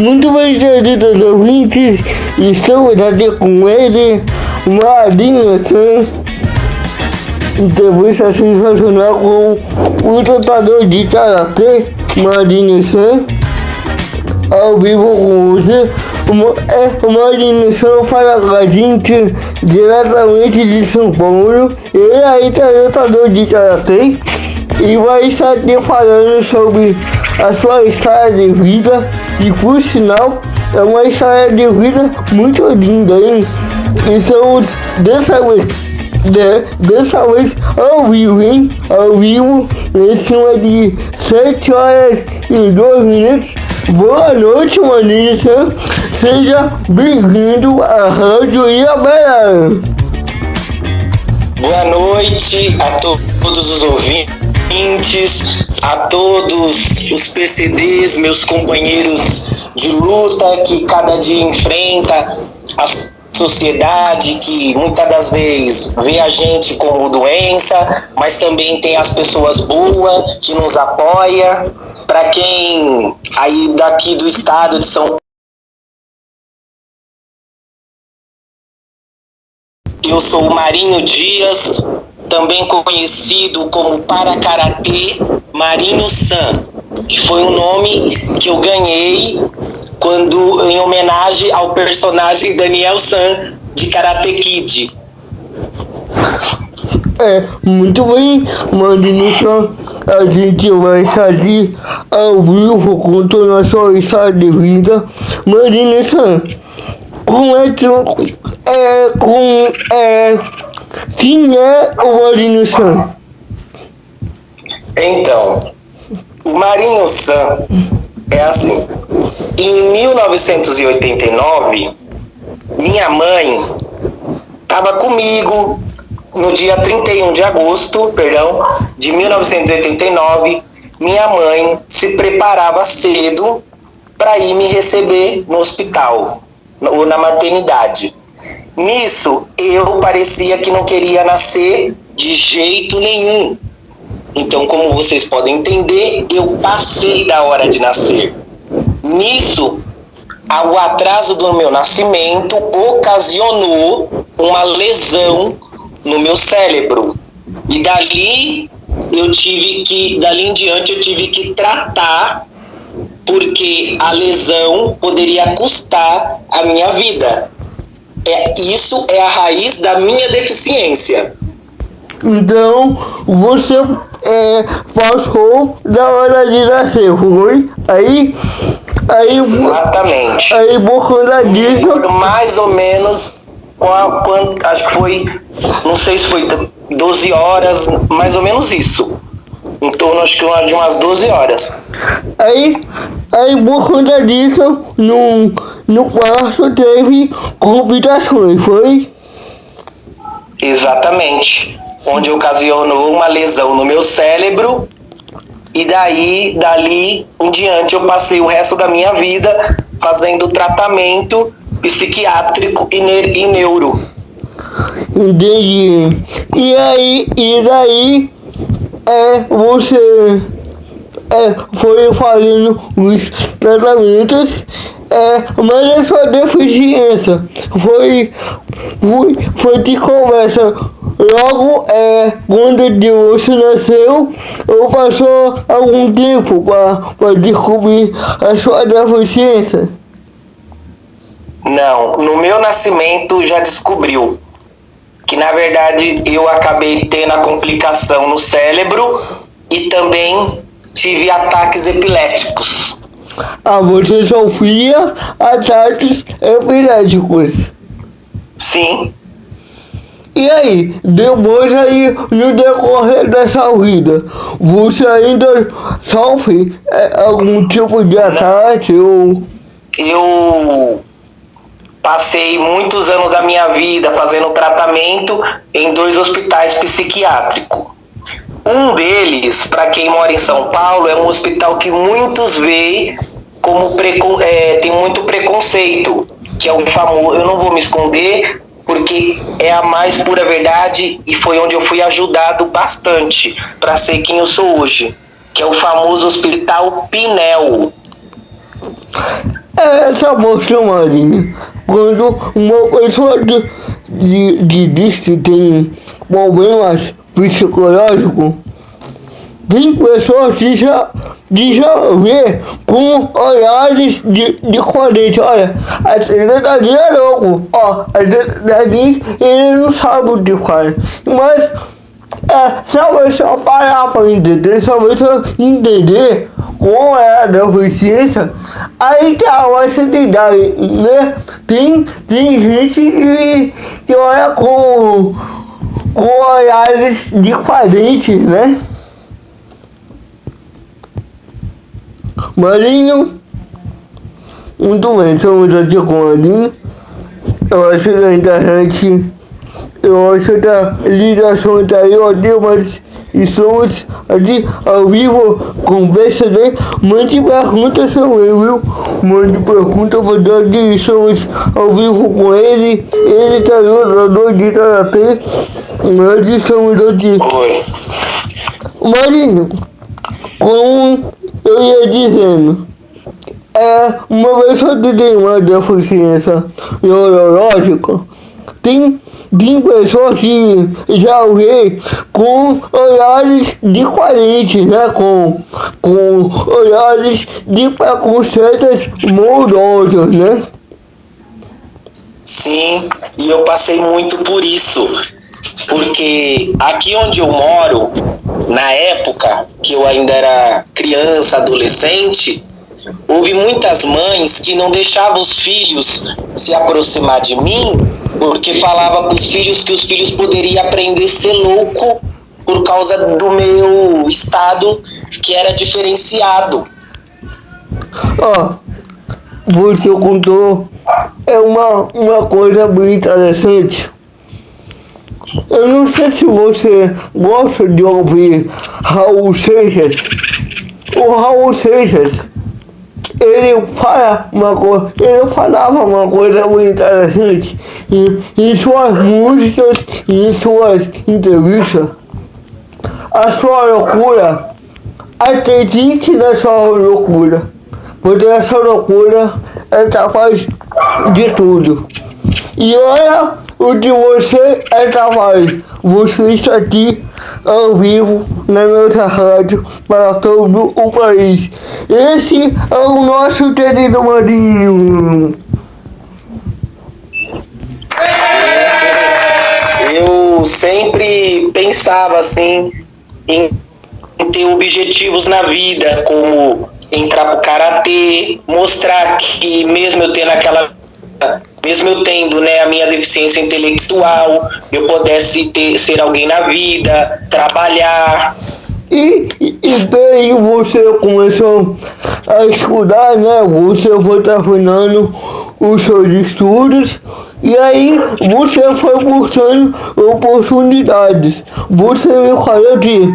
Muito bem, queridos ouvintes, estamos aqui com ele, Marinho San, entrevista sensacional com o lutador de karatê, Marinho San, ao vivo com você. O Marinho San fala com a gente diretamente de São Paulo. Ele aí é lutador de karatê e vai estar aqui falando sobre a sua história de vida, e por sinal é uma história de vida muito linda, hein? Estamos dessa vez ao vivo, hein? Ao vivo, em cima de 7 horas e 2 minutos. Boa noite, Marinho San. Seja bem-vindo à Rádio Iabera. Boa noite a todos os ouvintes, a todos os PCDs, meus companheiros de luta que cada dia enfrenta a sociedade, que muitas das vezes vê a gente como doença, mas também tem as pessoas boas que nos apoiam. Para quem aí daqui do estado de São Paulo, eu sou o Marinho Dias, também conhecido como Para Karatê Marinho San, que foi um nome que eu ganhei quando em homenagem ao personagem Daniel San de Karate Kid. Muito bem, Marinho San. A gente vai sair ao vivo contando a sua história de vida. Marinho San, quem é o Marinho San? Então, o Marinho San é assim. Em 1989, minha mãe estava comigo no dia 31 de agosto, de 1989. Minha mãe se preparava cedo para ir me receber no hospital ou na maternidade. Nisso, eu parecia que não queria nascer de jeito nenhum. Então, como vocês podem entender, eu passei da hora de nascer. Nisso, o atraso do meu nascimento ocasionou uma lesão no meu cérebro. E dali em diante eu tive que tratar, porque a lesão poderia custar a minha vida. Isso é a raiz da minha deficiência. Então, você passou da hora de nascer, foi? Exatamente. Aí por conta disso... Mais ou menos, acho que foi, não sei se foi 12 horas, mais ou menos isso. Em torno, acho que de umas 12 horas. Aí por conta disso, no quarto teve complicações, foi? Exatamente. Onde ocasionou uma lesão no meu cérebro. E dali em diante, eu passei o resto da minha vida fazendo tratamento psiquiátrico e neuro. Entendi. E daí você foi fazendo os tratamentos, mas a sua deficiência foi de conversa logo quando você nasceu, ou passou algum tempo para descobrir a sua deficiência? Não, no meu nascimento já descobriu que na verdade eu acabei tendo a complicação no cérebro e também tive ataques epiléticos. Você sofria ataques epiléticos? Sim. E aí, depois no decorrer dessa vida, você ainda sofre algum tipo de ataque ou... Eu passei muitos anos da minha vida fazendo tratamento em 2 hospitais psiquiátricos. Um deles, para quem mora em São Paulo, é um hospital que muitos veem como tem muito preconceito, que é o famoso, eu não vou me esconder, porque é a mais pura verdade e foi onde eu fui ajudado bastante para ser quem eu sou hoje, que é o famoso Hospital Pinel. É essa moça, Marinho. Quando uma pessoa diz que tem problemas psicológicos, tem pessoas que já vê com olhares diferentes. Olha, aquele dali é louco. Ó, aquele dali ele não sabe o que faz. Mas se a pessoa parar para entender, se a pessoa entender como é a deficiência, aí que ela vai se ligar, né? Tem gente que olha com olhares diferentes, né? Marinho, muito bem, estamos aqui com o Marinho. Eu acho que a internet, eu acho que a ligação está aí, ótimo, mas estamos aqui ao vivo com o PCD. Mande perguntas também, viu? Mande perguntas, porque aqui estamos ao vivo com ele. Ele está lutador de karatê. Nós estamos aqui. Marinho, como eu ia dizendo, uma pessoa que tem uma deficiência neurológica, tem pessoas que já vê com olhares diferentes, né? Com olhares de preconceitos moldosos, né? Sim, e eu passei muito por isso, porque aqui onde eu moro, na época que eu ainda era criança, adolescente, houve muitas mães que não deixavam os filhos se aproximar de mim, porque falava para os filhos que os filhos poderiam aprender a ser louco por causa do meu estado que era diferenciado. Você contou uma coisa bem interessante. Eu não sei se você gosta de ouvir Raul Seixas. O Raul Seixas, ele falava uma coisa muito interessante em suas músicas e em suas entrevistas. A sua loucura, acredite na sua loucura, porque essa loucura é capaz de tudo. E olha o que você é capaz. Você está aqui ao vivo na nossa rádio para todo o país. Esse é o nosso querido Marinho. Eu sempre pensava assim em ter objetivos na vida, como entrar pro karatê, mostrar que mesmo eu tendo, né, a minha deficiência intelectual, eu pudesse ser alguém na vida, trabalhar. E daí você começou a estudar, né? Você foi terminando os seus estudos e aí você foi buscando oportunidades. Você me falou que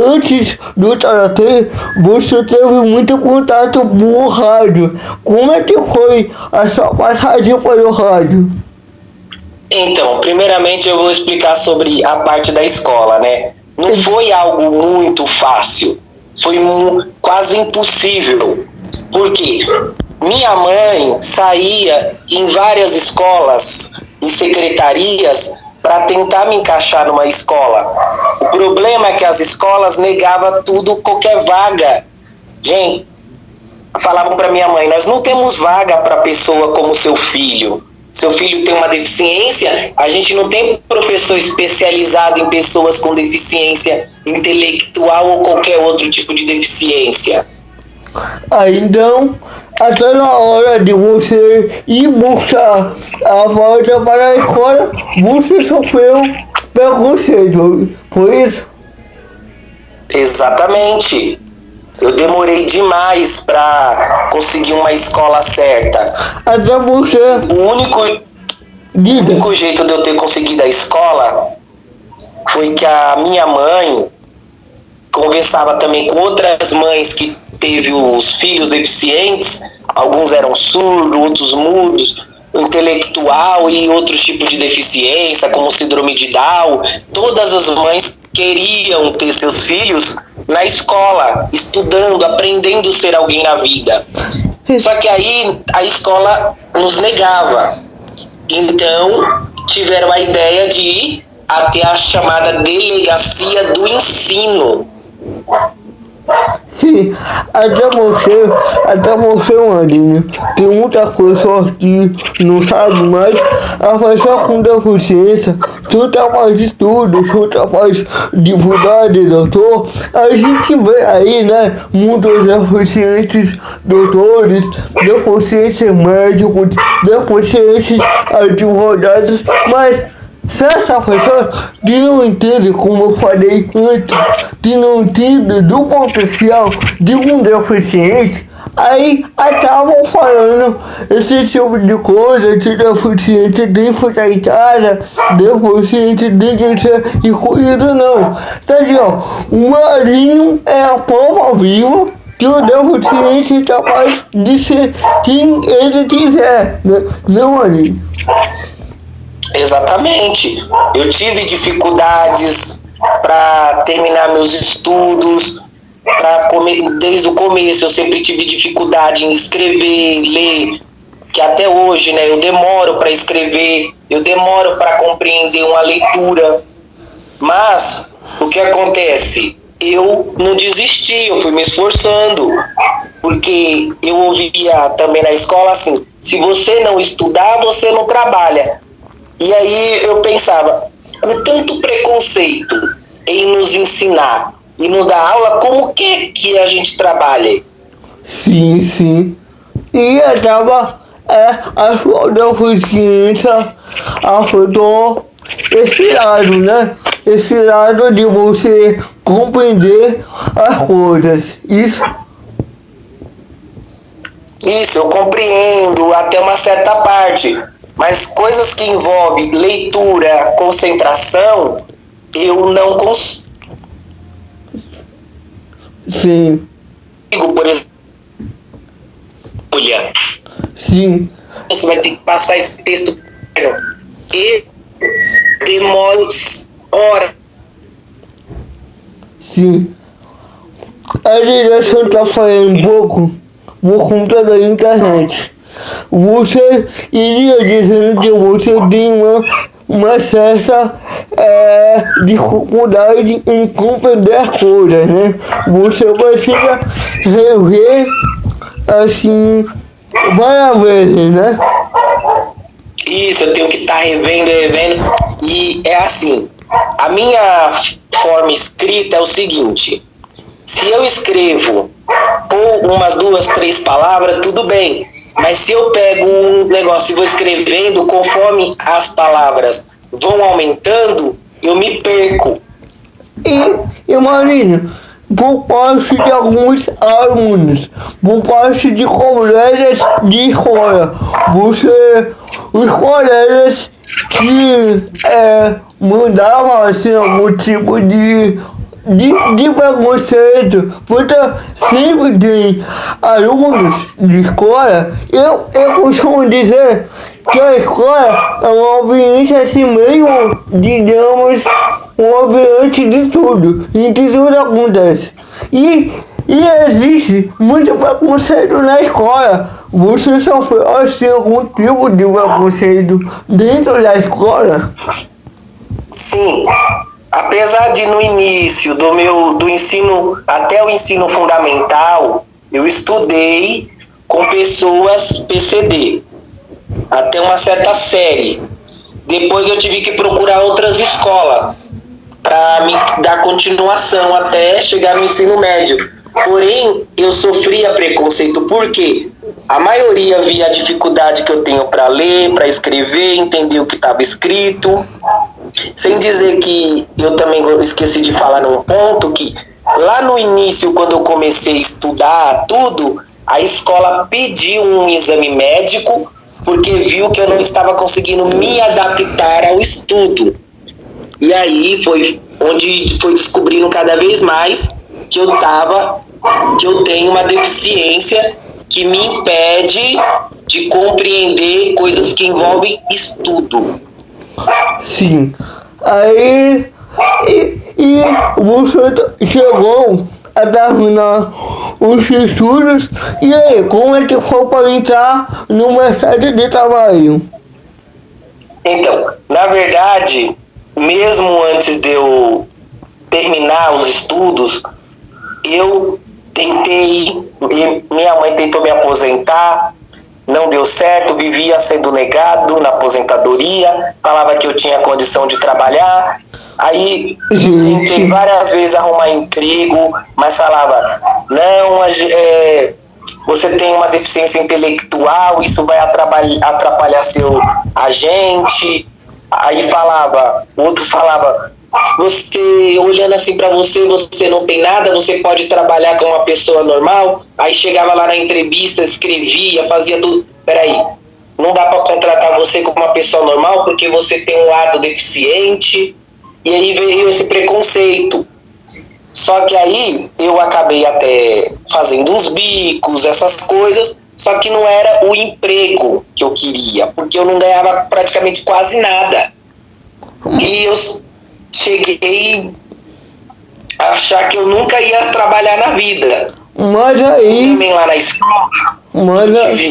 antes do karatê você teve muito contato com o rádio. Como é que foi a sua passagem pelo rádio? Então, primeiramente eu vou explicar sobre a parte da escola, né? Não foi algo muito fácil, foi quase impossível, porque minha mãe saía em várias escolas e secretarias para tentar me encaixar numa escola. O problema é que as escolas negavam tudo, qualquer vaga. Gente, falavam para minha mãe, nós não temos vaga para pessoa como seu filho. Seu filho tem uma deficiência, a gente não tem professor especializado em pessoas com deficiência intelectual ou qualquer outro tipo de deficiência. Então, até na hora de você ir buscar a volta para a escola, você sofreu preconceito, foi isso? Exatamente. Eu demorei demais para conseguir uma escola certa. Até você... O único jeito de eu ter conseguido a escola foi que a minha mãe conversava também com outras mães que teve os filhos deficientes, alguns eram surdos, outros mudos, intelectual e outros tipos de deficiência, como síndrome de Down. Todas as mães queriam ter seus filhos na escola, estudando, aprendendo a ser alguém na vida. Só que aí a escola nos negava. Então tiveram a ideia de ir até a chamada delegacia do ensino. Sim, até você, Marinho, tem muita coisa que não sabe mais, a pessoa com deficiência, tu faz estudos, tu faz dificuldade, doutor, a gente vê aí, né, muitos deficientes doutores, deficientes médicos, deficientes advogados, mas certa pessoa que não entende, como eu falei antes, que não entende do potencial de um deficiente, aí acabam falando esse tipo de coisa, que deficiente tem que ficar em casa, deficiente tem que ser incluído, não. Tá aqui, ó, o Marinho é a prova viva que o deficiente é capaz de ser quem ele quiser, né, não, Marinho? Exatamente. Eu tive dificuldades para terminar meus estudos, desde o começo eu sempre tive dificuldade em escrever, ler, que até hoje, né, eu demoro para escrever, eu demoro para compreender uma leitura. Mas o que acontece? Eu não desisti, eu fui me esforçando, porque eu ouvia também na escola assim: se você não estudar, você não trabalha. E aí eu pensava, com tanto preconceito em nos ensinar e nos dar aula, como que a gente trabalha? Sim. E acaba a sua deficiência afetou esse lado, né? Esse lado de você compreender as coisas. Isso, eu compreendo até uma certa parte. Mas coisas que envolvem leitura, concentração, eu não consigo. Sim. Por exemplo, olha. Sim. Você vai ter que passar esse texto e demora horas. Sim. A direção está falando um pouco por conta da internet. Você iria dizendo que você tem uma certa dificuldade em compreender as coisas, né? Você precisa rever assim várias vezes, né? Isso, eu tenho que estar revendo. E é assim, a minha forma escrita é o seguinte: se eu escrevo por umas 2, 3 palavras, tudo bem. Mas se eu pego um negócio e vou escrevendo, conforme as palavras vão aumentando, eu me perco. E Marinho, por parte de alguns alunos, por parte de colegas de escola, os colegas que mandavam assim algum tipo de preconceito, porque sempre tem alunos de escola, eu costumo dizer que a escola é um ambiente assim meio, digamos, um ambiente de tudo, em que tudo acontece. E existe muito preconceito na escola. Você sofreu assim algum tipo de preconceito dentro da escola? Sim. Apesar de no início do ensino, até o ensino fundamental, eu estudei com pessoas PCD, até uma certa série. Depois eu tive que procurar outras escolas para me dar continuação até chegar no ensino médio. Porém, eu sofria preconceito porque a maioria via a dificuldade que eu tenho para ler, para escrever, entender o que estava escrito. Sem dizer que eu também esqueci de falar num ponto que lá no início, quando eu comecei a estudar tudo, a escola pediu um exame médico porque viu que eu não estava conseguindo me adaptar ao estudo. E aí foi onde foi descobrindo cada vez mais que eu tenho uma deficiência que me impede de compreender coisas que envolvem estudo. Sim. Aí e você chegou a terminar os estudos. E aí, como é que foi para entrar no mercado de trabalho? Então, na verdade, mesmo antes de eu terminar os estudos, eu tentei, minha mãe tentou me aposentar, não deu certo, vivia sendo negado na aposentadoria, falava que eu tinha condição de trabalhar. Aí tentei várias vezes arrumar emprego, mas falava, não, você tem uma deficiência intelectual, isso vai atrapalhar seu agente. Aí outros falavam, você, olhando assim pra você, você não tem nada, você pode trabalhar como uma pessoa normal. Aí chegava lá na entrevista, escrevia, fazia tudo. Peraí, não dá pra contratar você como uma pessoa normal porque você tem um lado deficiente. E aí veio esse preconceito. Só que aí eu acabei até fazendo uns bicos, essas coisas, só que não era o emprego que eu queria, porque eu não ganhava praticamente quase nada. E eu cheguei a achar que eu nunca ia trabalhar na vida. Mas aí... Também lá na escola,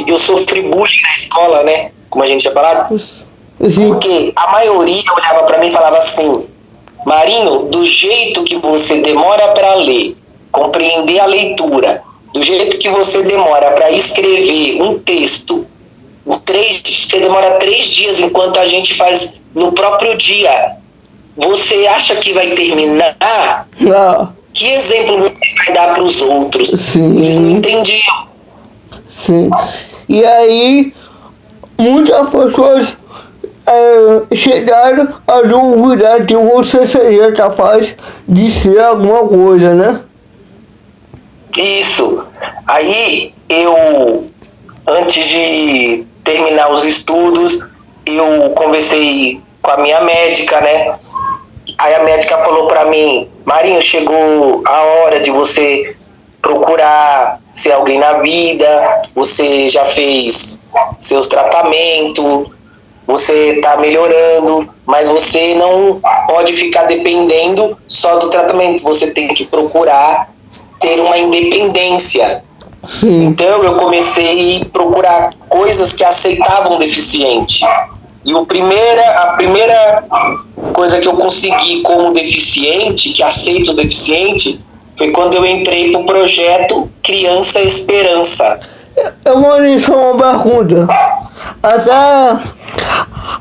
eu sofri bullying na escola, né? Como a gente tinha falado. Porque a maioria olhava pra mim e falava assim, Marinho, do jeito que você demora para ler, compreender a leitura, do jeito que você demora para escrever um texto, você demora 3 dias enquanto a gente faz no próprio dia. Você acha que vai terminar? Não. Que exemplo você vai dar para os outros? Sim. Eles não entendiam. Sim. E aí, muitas pessoas chegaram a duvidar que você seria capaz de ser alguma coisa, né? Isso. Aí eu, antes de terminar os estudos, eu conversei com a minha médica, né? Aí a médica falou pra mim, Marinho, chegou a hora de você procurar ser alguém na vida, você já fez seus tratamentos, você está melhorando, mas você não pode ficar dependendo só do tratamento, você tem que procurar ter uma independência. Sim. Então eu comecei a procurar coisas que aceitavam o deficiente. E a primeira coisa que eu consegui como deficiente, que aceita o deficiente, foi quando eu entrei pro projeto Criança Esperança. Eu vou deixar uma pergunta.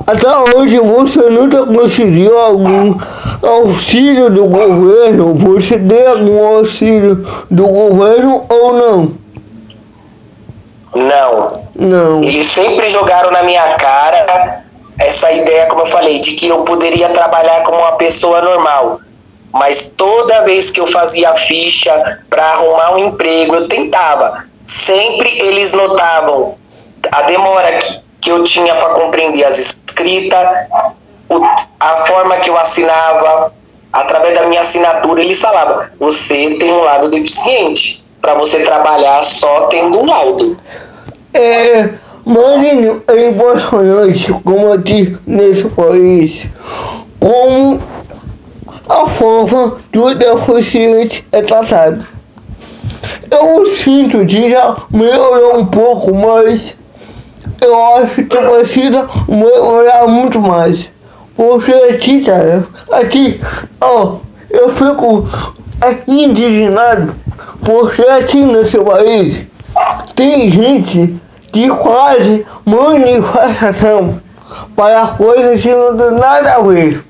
Até hoje você nunca conseguiu algum auxílio do governo? Você deu algum auxílio do governo ou não? Não. Não. Eles sempre jogaram na minha cara essa ideia, como eu falei, de que eu poderia trabalhar como uma pessoa normal. Mas toda vez que eu fazia ficha para arrumar um emprego, eu tentava. Sempre eles notavam a demora que eu tinha para compreender as escritas, a forma que eu assinava, através da minha assinatura, eles falavam, você tem um lado deficiente, para você trabalhar só tendo um laudo. Marinho, é impressionante como aqui nesse país, como a forma do deficiente é tratado. Eu sinto que já melhorou um pouco, mas eu acho que precisa melhorar muito mais. Porque aqui, cara, eu fico aqui indignado, porque aqui nesse país tem gente que faz manifestação para coisas que não tem nada a ver.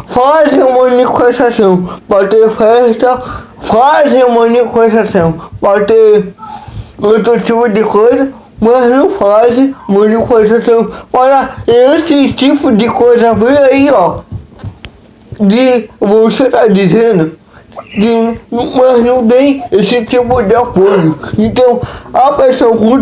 Fazem manifestação para ter festa, fazem manifestação para ter outro tipo de coisa, mas não fazem manifestação para esse tipo de coisa. Vem aí, ó, de você tá dizendo mas não tem esse tipo de apoio. Então, a pessoa com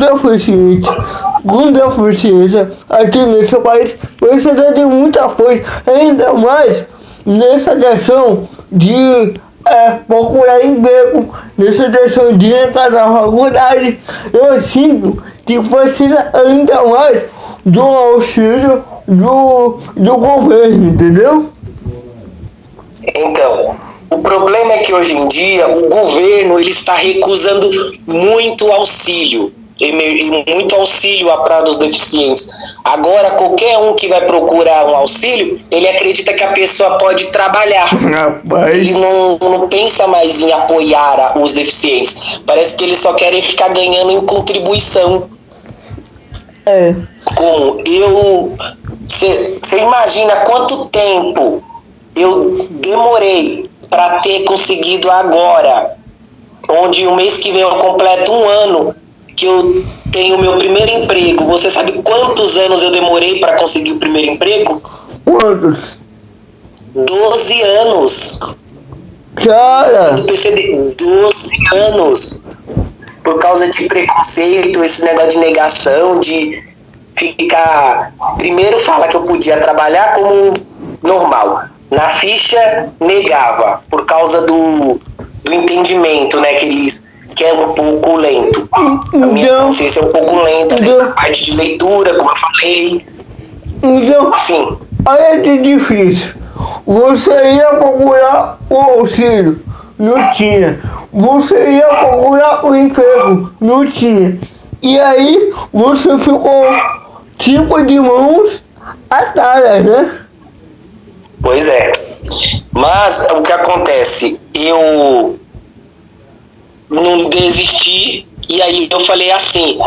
deficiência aqui nesse país precisa de muito apoio, ainda mais nessa questão de procurar emprego, nessa questão de entrar na faculdade. Eu sinto que precisa ainda mais do auxílio do governo, entendeu? Então, o problema é que hoje em dia o governo ele está recusando muito auxílio, muito auxílio para os deficientes. Agora, qualquer um que vai procurar um auxílio, ele acredita que a pessoa pode trabalhar. Rapaz. Ele não pensa mais em apoiar os deficientes. Parece que eles só querem ficar ganhando em contribuição. É. Como você imagina quanto tempo eu demorei para ter conseguido agora, onde o mês que vem eu completo 1 ano que eu tenho meu primeiro emprego. Você sabe quantos anos eu demorei para conseguir o primeiro emprego? Quantos? 12 anos. Cara! Do PCD, 12 anos. Por causa de preconceito, esse negócio de negação, de ficar... Primeiro fala que eu podia trabalhar como normal. Na ficha, negava. Por causa do entendimento, né? Que é um pouco lento. A minha consciência é um pouco lenta nessa parte de leitura, como eu falei. Então, Sim. olha que difícil. Você ia procurar o auxílio, não tinha. Você ia procurar o emprego, não tinha. E aí você ficou tipo de mãos atadas, né? Pois é. Mas o que acontece? Eu não desisti e aí eu falei assim,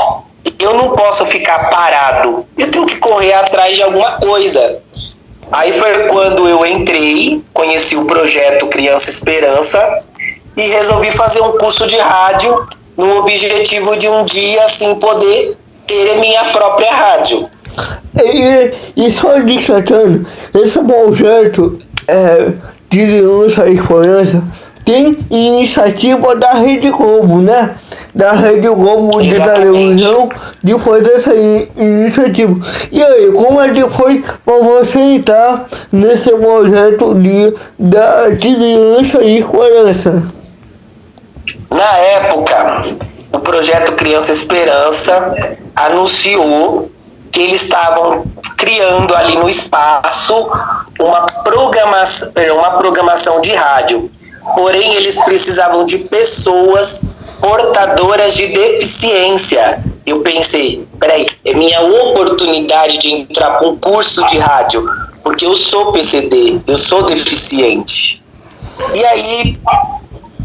eu não posso ficar parado, eu tenho que correr atrás de alguma coisa. Aí foi quando eu entrei, conheci o projeto Criança Esperança e resolvi fazer um curso de rádio no objetivo de um dia assim poder ter a minha própria rádio. E só destacando, esse projeto de Criança Esperança tem iniciativa da Rede Globo, né? Da Rede Globo de televisão, de fazer essa iniciativa. E aí, como é que foi para você entrar nesse projeto de Criança Esperança? Na época, o projeto Criança Esperança anunciou que eles estavam criando ali no espaço uma programação de rádio. Porém, eles precisavam de pessoas portadoras de deficiência. Eu pensei, peraí, é minha oportunidade de entrar com um curso de rádio, porque eu sou PCD, eu sou deficiente. E aí,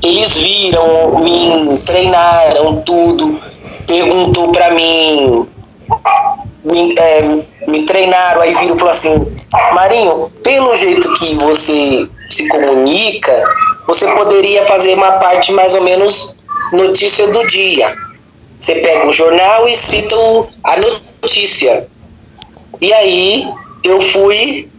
eles viram, me treinaram tudo, perguntou pra mim, me treinaram, aí viram e falaram assim, Marinho, pelo jeito que você se comunica, você poderia fazer uma parte mais ou menos notícia do dia. Você pega o jornal e cita a notícia. E aí eu fui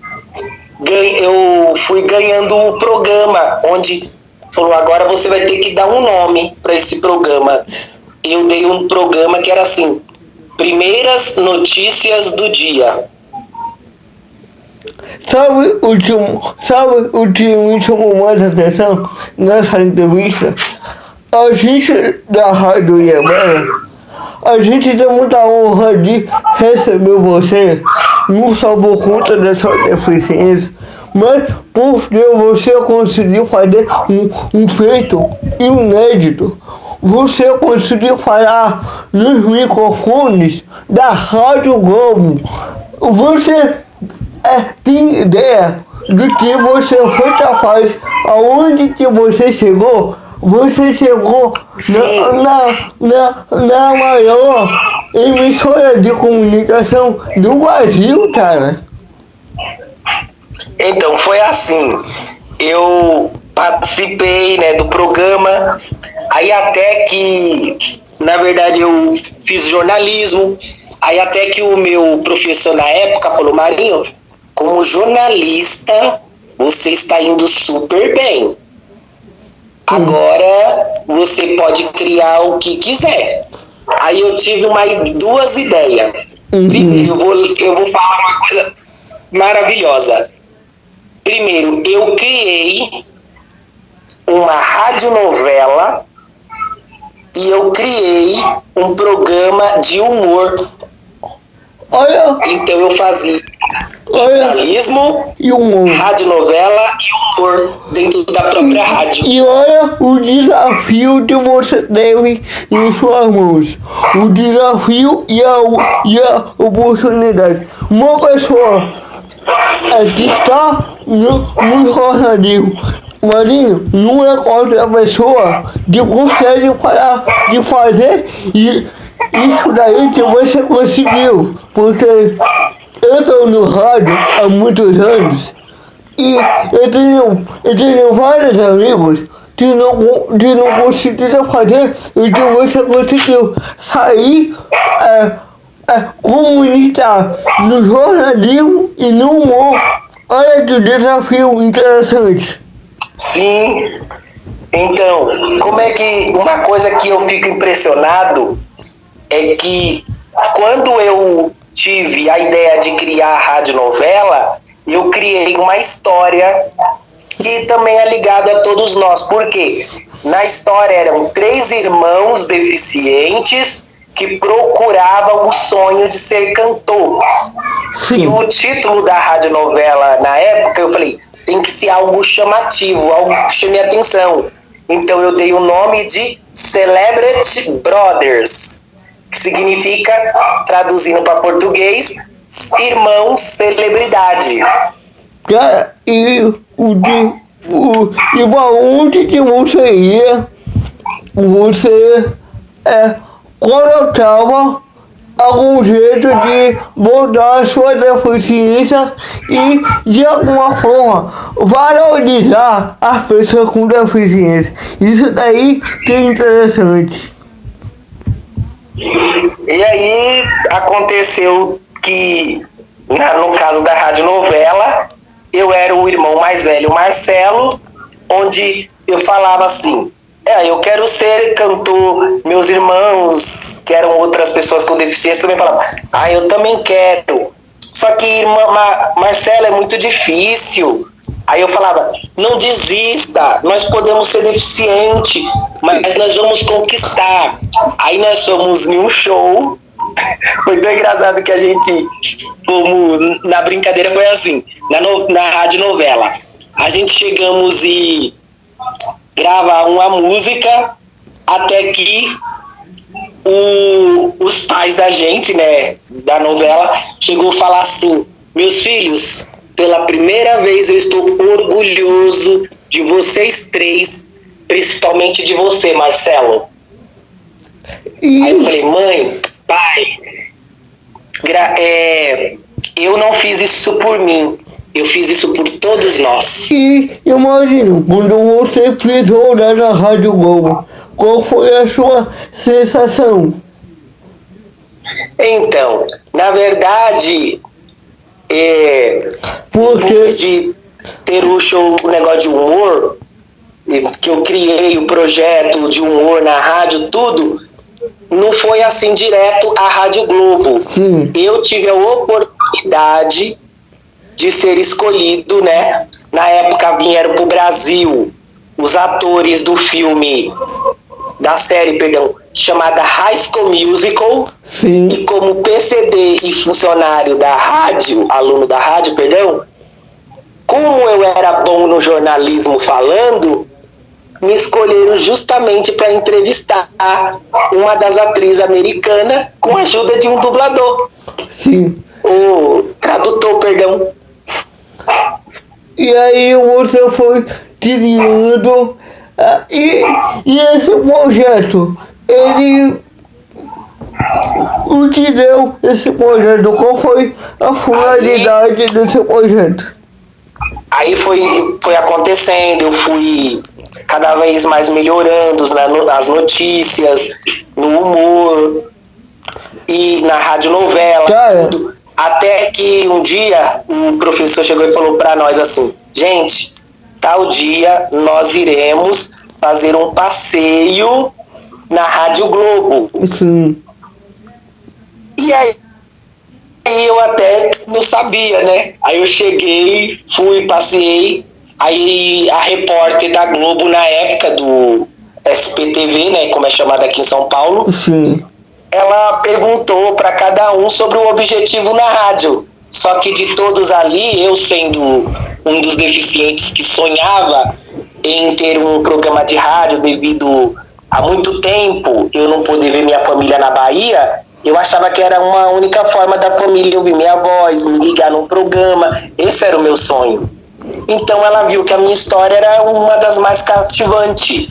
ganhando o programa, onde falou, agora você vai ter que dar um nome para esse programa. Eu dei um programa que era assim, Primeiras Notícias do Dia. Sabe o que me chamou mais atenção nessa entrevista? A gente da Rádio Iabara, a gente tem muita honra de receber você, não só por conta da sua deficiência, mas porque você conseguiu fazer um feito inédito. Você conseguiu falar nos microfones da Rádio Globo. Você tem ideia do que você foi capaz, aonde que você chegou? Você chegou na maior emissora de comunicação do Brasil, cara. Então, foi assim, eu participei, né, do programa, aí até que, na verdade, eu fiz jornalismo, aí até que o meu professor na época falou, Marinho, como jornalista, você está indo super bem. Agora você pode criar o que quiser. Aí eu tive duas ideias. Primeiro, eu vou falar uma coisa maravilhosa. Primeiro, eu criei uma radionovela e eu criei um programa de humor. Olha. Então eu fazia Olha, Jornalismo, e humor. radionovela e humor dentro da própria rádio. E olha o desafio que você teve em suas mãos. O desafio e a oportunidade. Uma pessoa que está no jornalismo, Marinho, não é outra pessoa que consegue de fazer isso daí que você conseguiu. Porque eu estou no rádio há muitos anos. E eu tenho vários amigos que não conseguiram fazer o que você conseguiu sair, comunicar no jornalismo e no humor. Olha que desafio interessante. Sim. Então, como é que uma coisa que eu fico impressionado é que quando eu tive a ideia de criar a radionovela, eu criei uma história que também é ligada a todos nós. Por quê? Na história eram 3 irmãos deficientes que procuravam o sonho de ser cantor. E o título da radionovela, na época, eu falei, tem que ser algo chamativo, algo que chame a atenção. Então eu dei o nome de Celebrity Brothers, que significa, traduzindo para português, irmãos celebridade. Cara, e pra onde que você ia, você colocava algum jeito de mudar a sua deficiência e, de alguma forma, valorizar as pessoas com deficiência. Isso daí que é interessante. E aí aconteceu que, no caso da radionovela, eu era o irmão mais velho, Marcelo, onde eu falava assim, eu quero ser cantor. Meus irmãos, que eram outras pessoas com deficiência, também falavam, eu também quero. Só que, irmã Marcelo, é muito difícil. Aí eu falava, não desista, nós podemos ser deficientes, mas nós vamos conquistar. Aí nós fomos em um show, foi tão engraçado que a gente fomos, na brincadeira foi assim, na radionovela, a gente chegamos e gravar uma música até que os pais da gente, né, da novela, chegou a falar assim, meus filhos, pela primeira vez eu estou orgulhoso de vocês 3, principalmente de você, Marcelo. Aí eu falei, mãe, pai, eu não fiz isso por mim, eu fiz isso por todos nós. E imagino, quando você pisou na Rádio Globo, qual foi a sua sensação? Então, na verdade, depois de ter o show, o negócio de humor, que eu criei o projeto de humor na rádio, tudo, não foi assim direto à Rádio Globo. Eu tive a oportunidade de ser escolhido, né? Na época vieram pro Brasil os atores do filme, da série, chamada High School Musical. Sim. E como PCD e funcionário da rádio, aluno da rádio, como eu era bom no jornalismo falando, me escolheram justamente para entrevistar uma das atrizes americanas com a ajuda de um dublador. Sim. O tradutor, E aí você foi criando, e esse projeto, ele o que deu esse projeto? Qual foi a finalidade desse projeto? Aí foi acontecendo, eu fui cada vez mais melhorando as notícias, no humor e na radionovela, tudo. Até que um dia o professor chegou e falou para nós assim, gente, tal dia nós iremos fazer um passeio na Rádio Globo. Sim. E aí eu até não sabia, né? Aí eu cheguei, fui, passei, aí a repórter da Globo na época do SPTV, né, como é chamado aqui em São Paulo, Sim. ela perguntou para cada um sobre o objetivo na rádio. Só que de todos ali, eu sendo um dos deficientes que sonhava em ter um programa de rádio devido a muito tempo eu não poder ver minha família na Bahia, eu achava que era uma única forma da família ouvir minha voz, me ligar num programa. Esse era o meu sonho. Então ela viu que a minha história era uma das mais cativantes.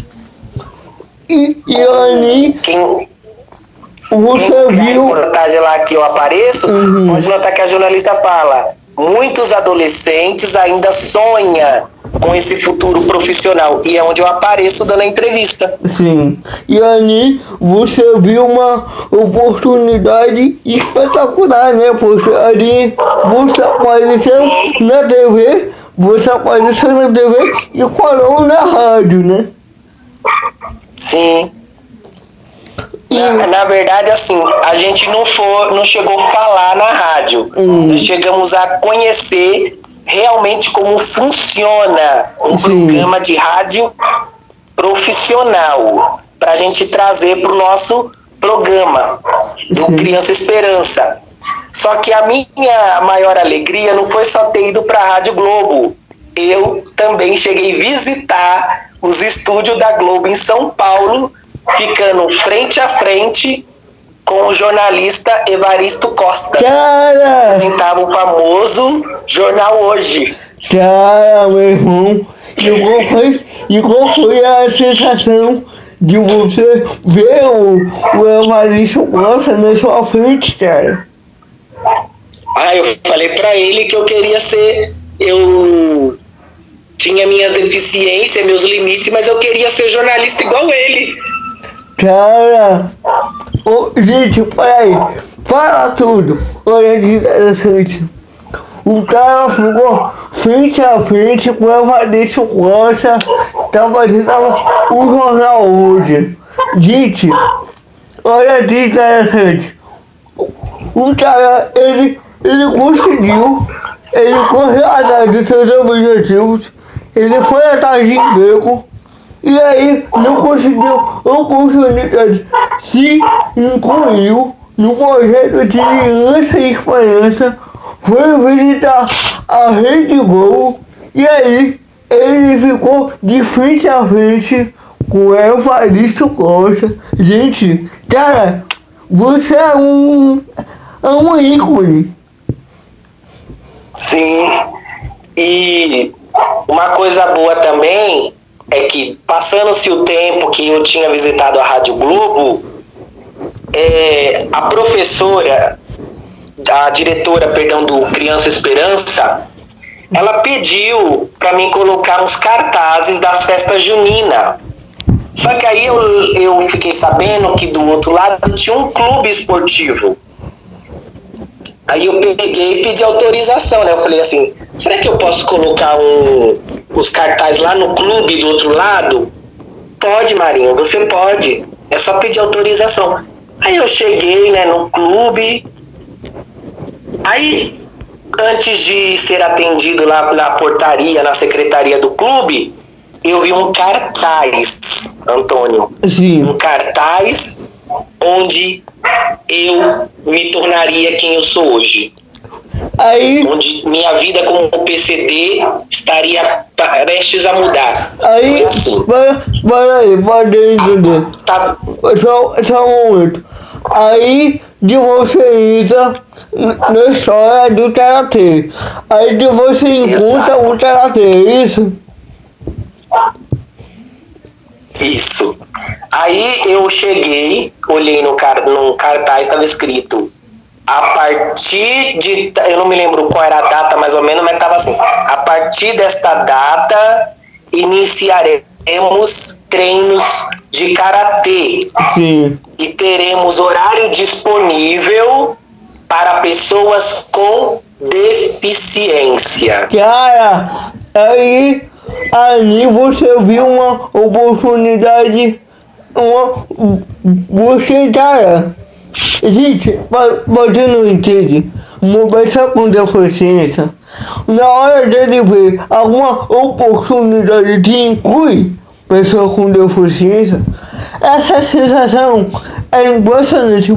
E ali, Quem você vê a viu... reportagem lá que eu apareço, pode notar que a jornalista fala: muitos adolescentes ainda sonham com esse futuro profissional. E é onde eu apareço dando a entrevista. Sim. E ali você viu uma oportunidade espetacular, né? Porque ali você apareceu na TV, e falou na rádio, né? Sim. Na verdade, assim, a gente não chegou a falar na rádio. Nós chegamos a conhecer realmente como funciona um programa de rádio profissional, para a gente trazer para o nosso programa do Criança Esperança. Só que a minha maior alegria não foi só ter ido para a Rádio Globo. Eu também cheguei a visitar os estúdios da Globo em São Paulo, ficando frente a frente com o jornalista Evaristo Costa. Cara! Apresentava o famoso Jornal Hoje. Cara, meu irmão, e qual foi a sensação de você ver o Evaristo Costa na sua frente, cara? Eu falei pra ele que eu queria ser... Eu tinha minhas deficiências, meus limites, mas eu queria ser jornalista igual ele. Cara, gente, peraí, fala tudo. Olha que interessante. O cara ficou frente a frente com o Evaristo Costa, tava o Jornal Hoje. Gente, olha que interessante. O cara, ele conseguiu, ele correu atrás dos seus objetivos, ele foi atrás de emprego, e aí não conseguiu oportunidade, se incluiu no projeto de Criança Esperança, foi visitar a Rede Globo, e aí ele ficou de frente a frente com o Evaristo Costa. Gente, cara, você é um ícone. Sim, e uma coisa boa também é que, passando-se o tempo que eu tinha visitado a Rádio Globo, a professora, a diretora, do Criança Esperança, ela pediu para mim colocar uns cartazes das festas juninas. Só que aí eu fiquei sabendo que do outro lado tinha um clube esportivo. Aí eu peguei e pedi autorização, né? Eu falei assim, será que eu posso colocar os cartazes lá no clube do outro lado? Pode, Marinho, você pode. É só pedir autorização. Aí eu cheguei, né, no clube. Aí, antes de ser atendido lá na portaria, na secretaria do clube, eu vi um cartaz, Antônio. Sim. Um cartaz onde eu me tornaria quem eu sou hoje. Aí, Onde minha vida como PCD estaria prestes a mudar. aí, Foi assim. pode entender. Tá, Só um momento. Aí, de você entra na história do Karatê. Aí de você encontra Exato. o Karatê, é isso? isso. Aí eu cheguei, olhei num cartaz, estava escrito: a partir de... Eu não me lembro qual era a data mais ou menos, mas estava assim: a partir desta data iniciaremos treinos de karatê. Sim. E teremos horário disponível para pessoas com deficiência. Cara, aí você viu uma oportunidade, você, cara, gente, você não entende, uma pessoa com deficiência, na hora dele ver alguma oportunidade que inclui pessoa com deficiência, essa sensação é impressionante,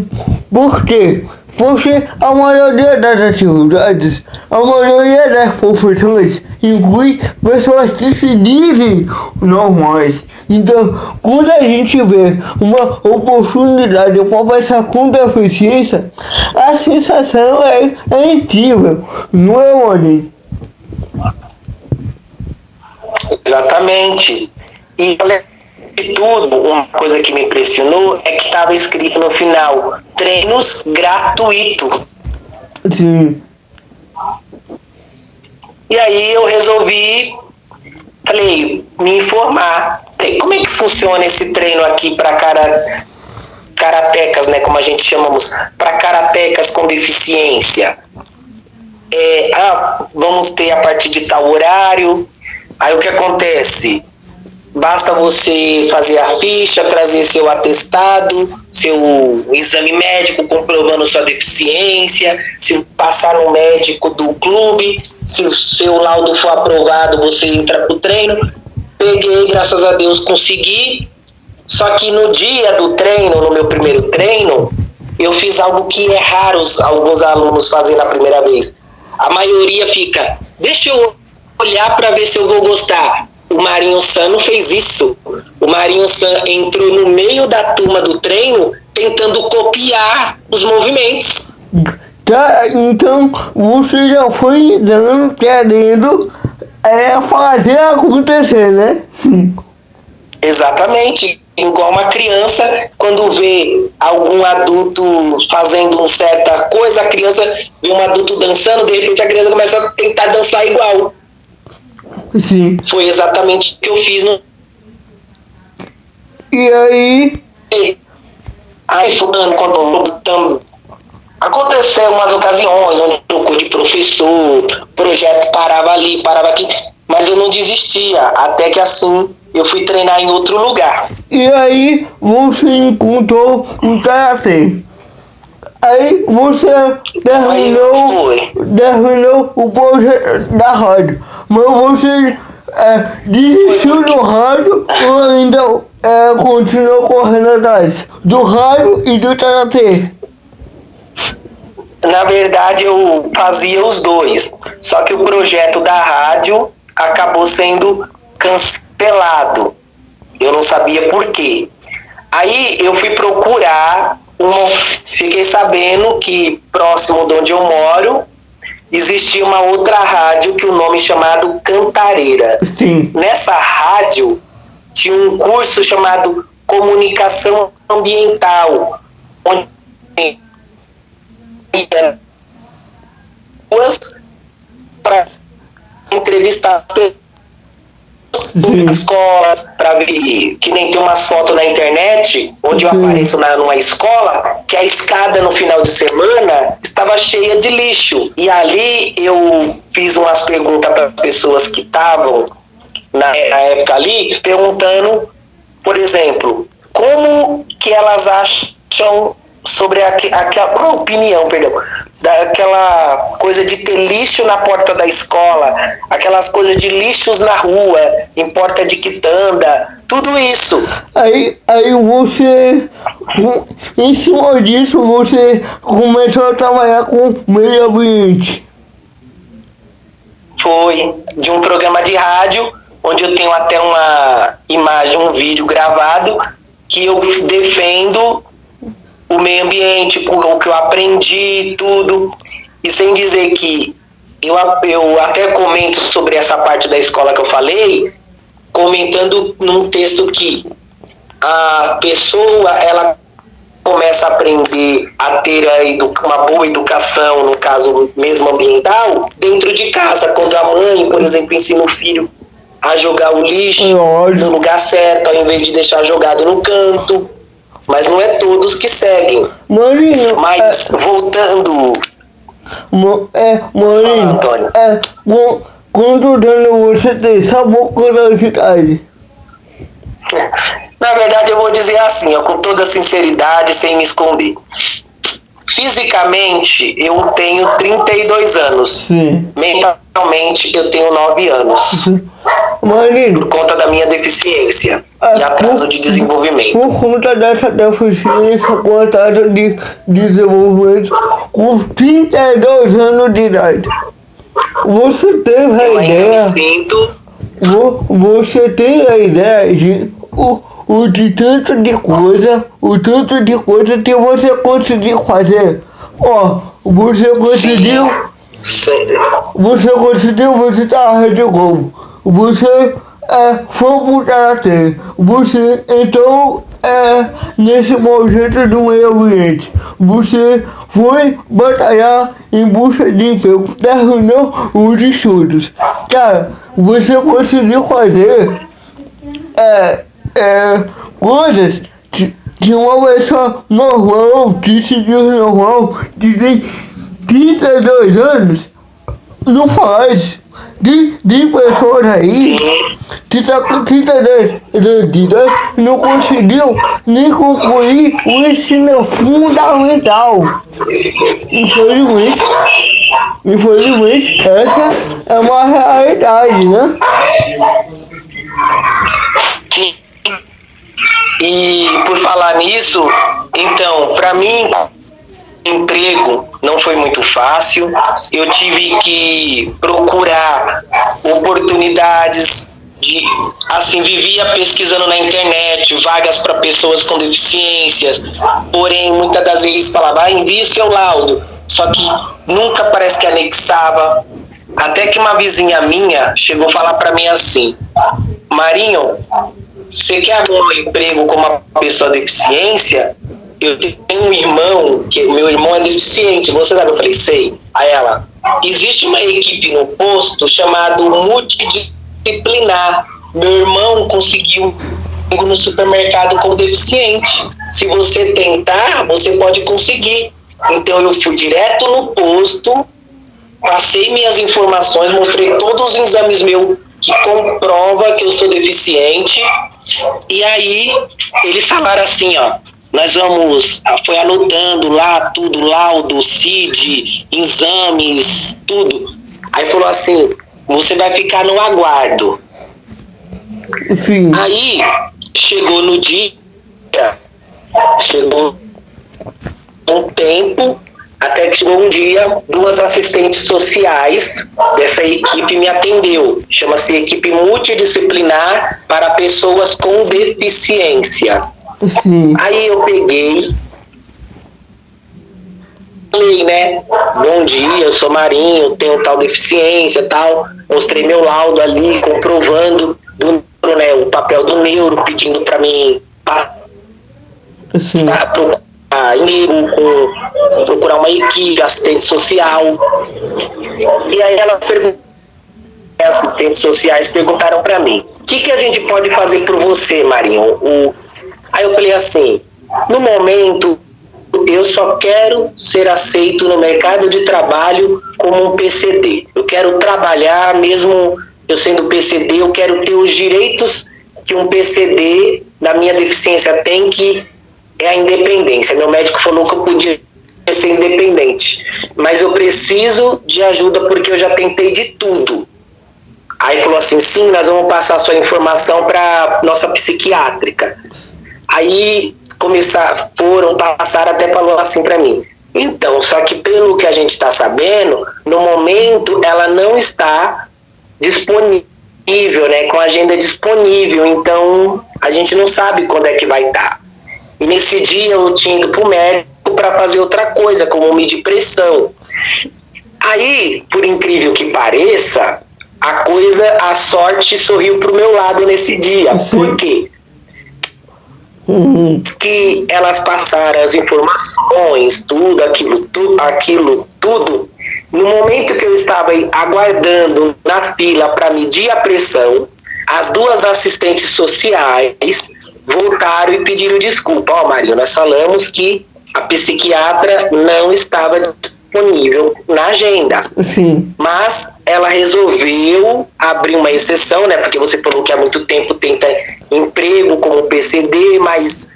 porque Porque a maioria das atividades, a maioria das profissões inclui pessoas que se dizem normais. Então, quando a gente vê uma oportunidade para pessoa com deficiência, a sensação é incrível, não é, Maurinho? Exatamente. E além de tudo, uma coisa que me impressionou é que estava escrito no final: treinos gratuito. Sim. E aí eu resolvi, falei, me informar. Falei, como é que funciona esse treino aqui para karatecas, né, como a gente chamamos, para karatecas com deficiência? Vamos ter a partir de tal horário. Aí o que acontece? Basta você fazer a ficha, trazer seu atestado, seu exame médico comprovando sua deficiência, se passar no médico do clube, se o seu laudo for aprovado, você entra pro treino. Peguei, graças a Deus, consegui. Só que no dia do treino, no meu primeiro treino, eu fiz algo que é raro alguns alunos fazerem na primeira vez. A maioria fica, deixa eu olhar para ver se eu vou gostar. O Marinho San não fez isso. O Marinho San entrou no meio da turma do treino tentando copiar os movimentos. Tá, então você já foi querendo fazer acontecer, né? Exatamente. Igual uma criança, quando vê algum adulto fazendo uma certa coisa, a criança vê um adulto dançando, de repente a criança começa a tentar dançar igual. Sim. Foi exatamente o que eu fiz. E aí? Aí, aconteceu umas ocasiões onde trocou de professor, o projeto parava ali, parava aqui, mas eu não desistia, até que assim eu fui treinar em outro lugar. E aí você encontrou o karatê. Aí você terminou o projeto da rádio, mas você desistiu do rádio ou ainda continuou correndo atrás do rádio e do karatê? Na verdade eu fazia os dois, só que o projeto da rádio acabou sendo cancelado. Eu não sabia por quê. Aí eu fui procurar, fiquei sabendo que próximo de onde eu moro existia uma outra rádio que o nome chamado Cantareira. Sim. Nessa rádio tinha um curso chamado Comunicação Ambiental, onde para entrevistar escolas, para ver, que nem tem umas fotos na internet onde eu apareço numa escola que a escada no final de semana estava cheia de lixo, e ali eu fiz umas perguntas para as pessoas que estavam na época ali, perguntando, por exemplo, como que elas acham sobre qual a opinião, daquela coisa de ter lixo na porta da escola, aquelas coisas de lixos na rua, em porta de quitanda, tudo isso. Aí você, em cima disso, você começou a trabalhar com meio ambiente. Foi de um programa de rádio, onde eu tenho até uma imagem, um vídeo gravado, que eu defendo o meio ambiente, o que eu aprendi, tudo. E sem dizer que eu até comento sobre essa parte da escola que eu falei, comentando num texto que a pessoa, ela começa a aprender a ter uma boa educação, no caso mesmo ambiental, dentro de casa, quando a mãe, por exemplo, ensina o filho a jogar o lixo no lugar certo, ao invés de deixar jogado no canto. Mas não é todos que seguem. Marinho, mas voltando... Marinho, Antônio. quantos anos você tem? Sabor curiosidade. Na verdade, eu vou dizer assim, com toda sinceridade, sem me esconder. Fisicamente, eu tenho 32 anos. Sim. Mentalmente, eu tenho 9 anos. Marino, por conta da minha deficiência e atraso de desenvolvimento. por conta dessa deficiência com atraso de desenvolvimento, com 32 anos de idade, você teve a Eu ainda ideia, me sinto você tem a ideia de o tanto de coisa que você conseguiu fazer. Ó, você conseguiu, você tá na Rede Globo, você foi pro Karatê, você então nesse projeto do meio ambiente, você foi batalhar em busca de emprego, terminou os estudos. Cara, você conseguiu fazer coisas que uma pessoa normal, que se diz normal, que tem 32 anos, não faz. De pessoas aí que tá com 32 anos de idade não conseguiu nem concluir o ensino fundamental. Infelizmente, essa é uma realidade, né? E por falar nisso, então, para mim, emprego não foi muito fácil. Eu tive que procurar oportunidades vivia pesquisando na internet vagas para pessoas com deficiências, porém muitas das vezes falava, envie seu laudo, só que nunca parece que anexava, até que uma vizinha minha chegou a falar para mim assim, Marinho, você quer arrumar um emprego com uma pessoa deficiência? Eu tenho um irmão, que meu irmão é deficiente, você sabe? Eu falei, sei. Aí ela, existe uma equipe no posto chamado multidisciplinar. Meu irmão conseguiu no supermercado como deficiente. Se você tentar, você pode conseguir. Então eu fui direto no posto, passei minhas informações, mostrei todos os exames meus que comprova que eu sou deficiente. E aí eles falaram assim, ó, foi anotando lá tudo, laudo, CID, exames, tudo. Aí falou assim, você vai ficar no aguardo. Sim. Aí chegou no dia, chegou um tempo, até que chegou um dia, 2 assistentes sociais dessa equipe me atendeu. Chama-se equipe multidisciplinar para pessoas com deficiência. Sim. Aí eu peguei, falei, né? Bom dia, eu sou Marinho, tenho tal deficiência, tal. Mostrei meu laudo ali, comprovando o papel do neuro, pedindo para mim procurar uma equipe, assistente social. E aí ela perguntou, assistentes sociais perguntaram para mim, o que a gente pode fazer por você, Marinho? Aí eu falei assim, no momento eu só quero ser aceito no mercado de trabalho como um PCD. Eu quero trabalhar, mesmo eu sendo PCD, eu quero ter os direitos que um PCD da minha deficiência tem, que é a independência. Meu médico falou que eu podia ser independente, mas eu preciso de ajuda porque eu já tentei de tudo. Aí falou assim, sim, nós vamos passar a sua informação para nossa psiquiátrica. Aí passaram, até falou assim para mim, então, só que pelo que a gente está sabendo, no momento ela não está disponível, né, com a agenda disponível, então a gente não sabe quando é que vai estar. E nesse dia eu tinha ido pro médico para fazer outra coisa, como medir pressão. Aí, por incrível que pareça, a sorte sorriu pro meu lado nesse dia. Por quê? Que elas passaram as informações, tudo. No momento que eu estava aguardando na fila para medir a pressão, as 2 assistentes sociais voltaram e pediram desculpa. Marinho, nós falamos que a psiquiatra não estava disponível na agenda. Sim. Mas ela resolveu abrir uma exceção, né? Porque você falou que há muito tempo tenta emprego como PCD, mas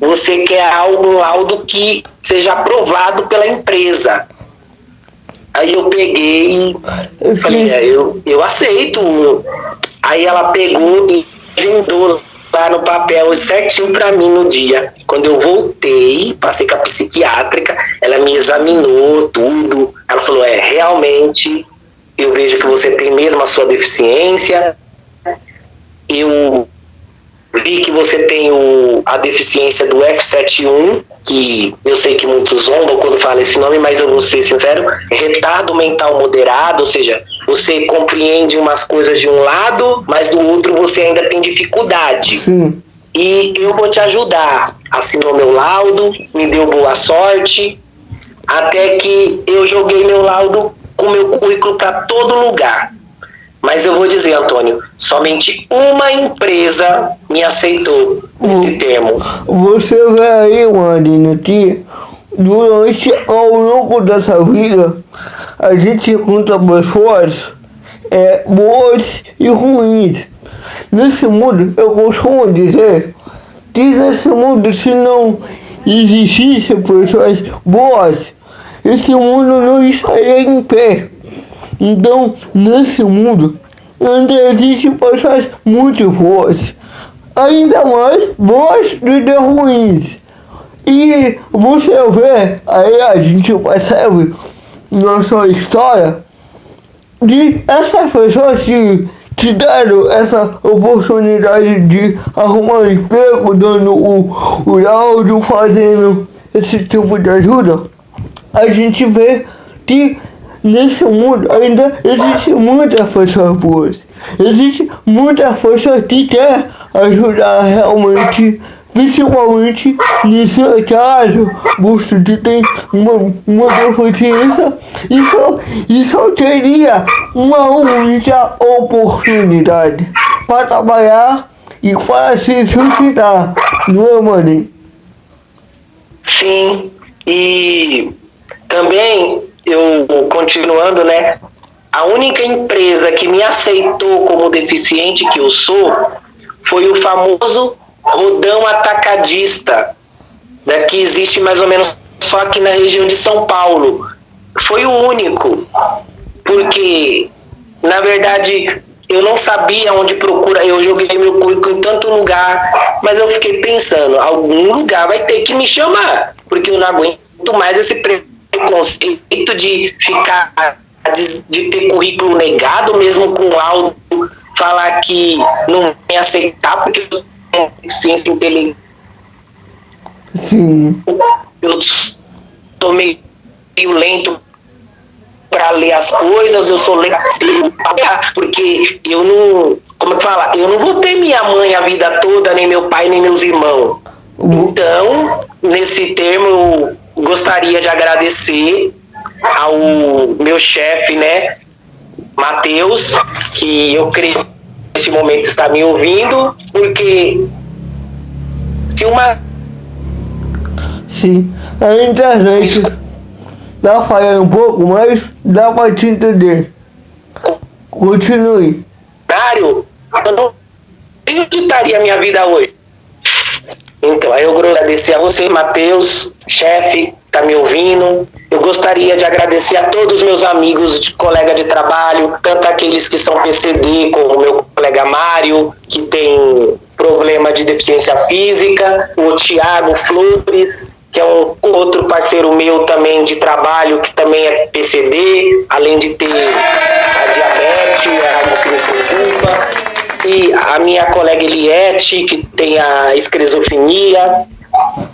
você quer um laudo que seja aprovado pela empresa. Aí eu peguei e falei, eu aceito Aí ela pegou e agendou lá no papel certinho pra mim no dia. Quando eu voltei, passei com a psiquiátrica, ela me examinou tudo. Ela falou, realmente, eu vejo que você tem mesmo a sua deficiência. Eu vi que você tem a deficiência do F71, que eu sei que muitos zombam quando falam esse nome, mas eu vou ser sincero, retardo mental moderado, ou seja, você compreende umas coisas de um lado, mas do outro você ainda tem dificuldade. E eu vou te ajudar. Assinou meu laudo, me deu boa sorte, até que eu joguei meu laudo com meu currículo para todo lugar. Mas eu vou dizer, Antônio, somente uma empresa me aceitou esse termo. Você vê aí, Marina, que durante ao longo dessa vida a gente encontra pessoas boas e ruins. Nesse mundo, eu costumo dizer que nesse mundo, se não existisse pessoas boas, esse mundo não estaria em pé. Então, nesse mundo, ainda existem pessoas muito boas, ainda mais boas do que ruins. E você vê, aí a gente percebe na sua história de essas pessoas que te deram essa oportunidade de arrumar um emprego, dando o laudo, fazendo esse tipo de ajuda. A gente vê que nesse mundo ainda existe muitas pessoas boas. Existe muitas pessoas que querem ajudar realmente, principalmente nesse caso, você tem uma deficiência e só teria uma única oportunidade para trabalhar e para se sustentar, não é, mano? Sim, e também eu continuando, né? A única empresa que me aceitou como deficiente que eu sou foi o famoso Rodão Atacadista, que existe mais ou menos só aqui na região de São Paulo. Foi o único, porque na verdade eu não sabia onde procurar. Eu joguei meu currículo em tanto lugar, mas eu fiquei pensando, algum lugar vai ter que me chamar, porque eu não aguento mais esse preconceito de ficar, de ter currículo negado mesmo com laudo, falar que não me aceitar porque eu tenho deficiência intelectual. Sim. Eu tô meio lento para ler as coisas, eu sou lento porque eu não, como que fala, eu não vou ter minha mãe a vida toda, nem meu pai, nem meus irmãos. Então, nesse termo, eu gostaria de agradecer ao meu chefe, né, Matheus, que eu creio que nesse momento está me ouvindo, porque se uma... Sim, a internet tá falhando um pouco, mas dá para te entender. Continue. Eu não sei onde estaria a minha vida hoje. Então, aí eu gostaria de agradecer a você, Matheus, chefe, tá me ouvindo. Eu gostaria de agradecer a todos os meus amigos, colega de trabalho, tanto aqueles que são PCD, como o meu colega Mário, que tem problema de deficiência física, o Thiago Flores, que é um outro parceiro meu também de trabalho, que também é PCD, além de ter a diabetes, é algo que me preocupa. E a minha colega Eliette, que tem a esquizofrenia.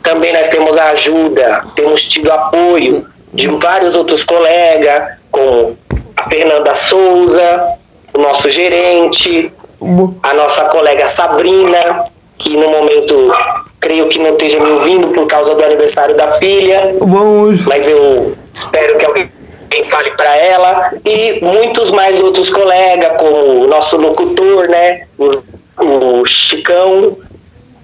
Também nós temos a ajuda, temos tido apoio de vários outros colegas, como a Fernanda Souza, o nosso gerente, a nossa colega Sabrina, que no momento creio que não esteja me ouvindo por causa do aniversário da filha, mas eu espero que alguém fale para ela, e muitos mais outros colegas, como o nosso locutor, né, o Chicão,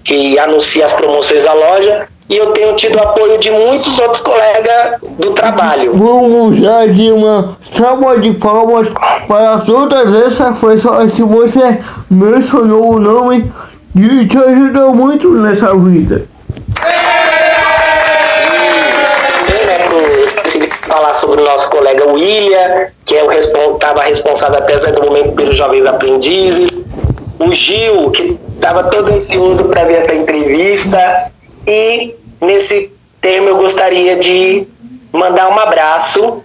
que anuncia as promoções da loja, e eu tenho tido apoio de muitos outros colegas do trabalho. Vamos já de uma salva de palmas para todas essas pessoas que você mencionou o nome e te ajudou muito nessa vida. Falar sobre o nosso colega William, que é estava responsável até certo momento pelos Jovens Aprendizes. o Gil, que estava todo ansioso para ver essa entrevista. E nesse termo eu gostaria de mandar um abraço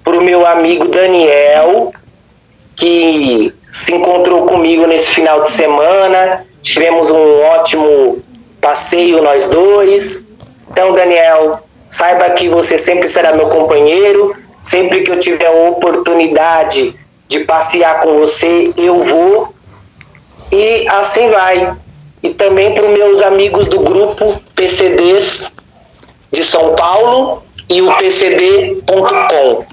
para o meu amigo Daniel, que se encontrou comigo nesse final de semana. Tivemos um ótimo passeio nós dois. Então, Daniel, saiba que você sempre será meu companheiro. Sempre que eu tiver a oportunidade de passear com você, eu vou. E assim vai. E também para os meus amigos do grupo PCDs de São Paulo e o PCD.com.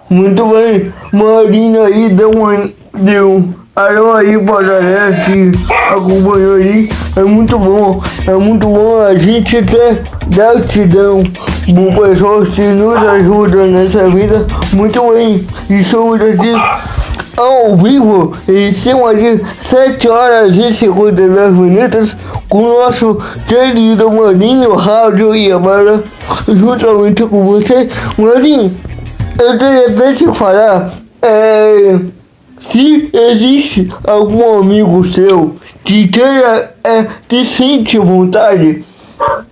Muito bem. Marina aí deu um alô aí pra galera que acompanhou aí. É muito bom a gente ter gratidão pro pessoal que nos ajuda nessa vida. Muito bem. E estamos aqui ao vivo, em cima de 7 horas e 52 minutos, com o nosso querido Maninho Rádio e Amara, juntamente com você. Maninho, eu queria até te falar, se existe algum amigo seu que queira, que sente vontade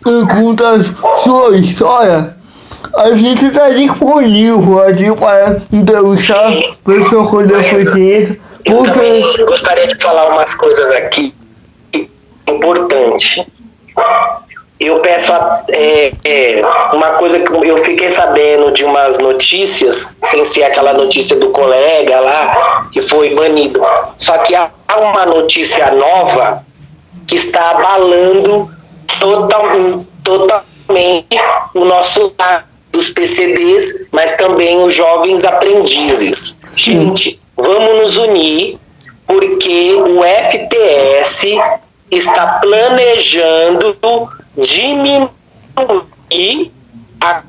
em contar sua história, a gente está disponível aqui para entrevistar pessoas com deficiência. Eu também gostaria de falar umas coisas aqui importantes. Eu peço uma coisa que eu fiquei sabendo de umas notícias, sem ser aquela notícia do colega lá que foi banido. Só que há uma notícia nova que está abalando totalmente o nosso lado dos PCDs, mas também os jovens aprendizes. Gente, vamos nos unir, porque o FTS está planejando diminuir a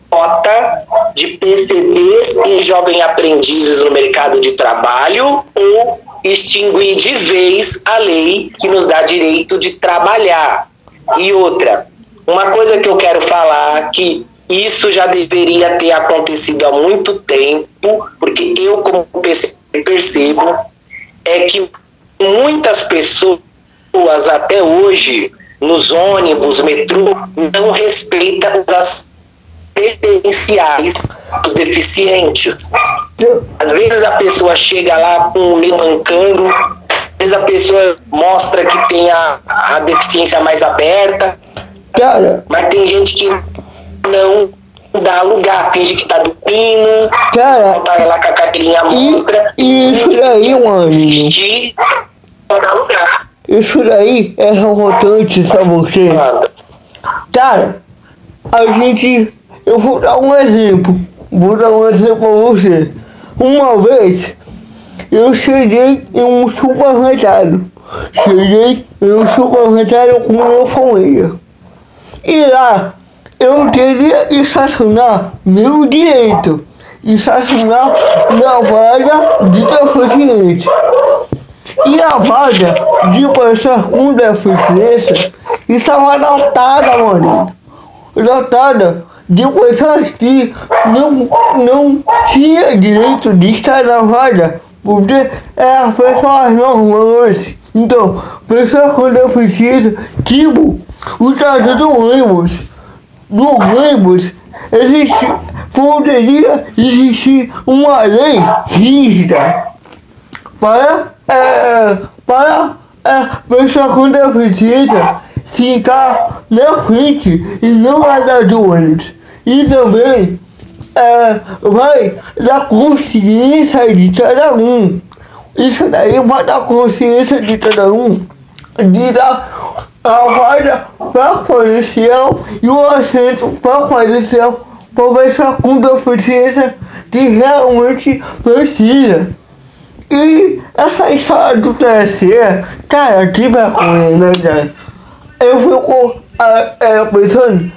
cota de PCDs e jovens aprendizes no mercado de trabalho, ou extinguir de vez a lei que nos dá direito de trabalhar. E outra, uma coisa que eu quero falar, que isso já deveria ter acontecido há muito tempo, porque eu, como percebo, é que muitas pessoas até hoje, nos ônibus, metrô, não respeitam as preferenciais dos deficientes. Às vezes a pessoa chega lá com o meio mancando, às vezes a pessoa mostra que tem a deficiência mais aberta, mas tem gente que não dá lugar, finge que tá dormindo, tá lá com a carteirinha à mostra. Isso daí, mano. Não dá lugar. Isso daí é revoltante, sabe você? Cara, eu vou dar um exemplo pra você. Uma vez, eu cheguei em um supermercado com minha família. E lá, eu queria estacionar meu direito, estacionar na vaga de deficiente. E a vaga de pessoas com deficiência estava lotada, mano. Lotada de pessoas que não tinham direito de estar na vaga, porque eram pessoas normais. Então, pessoas com deficiência, tipo, o caso do ônibus. No ônibus, poderia existir uma lei rígida para pessoa com deficiência ficar na frente e não andar de ônibus. E também vai dar consciência de cada um. Isso daí vai dar consciência de cada um, de dar a vaga para policial e o assento para policial para pessoa com deficiência que realmente precisa. E essa história do TSE, cara, que vergonha, né, cara? Eu fico pensando,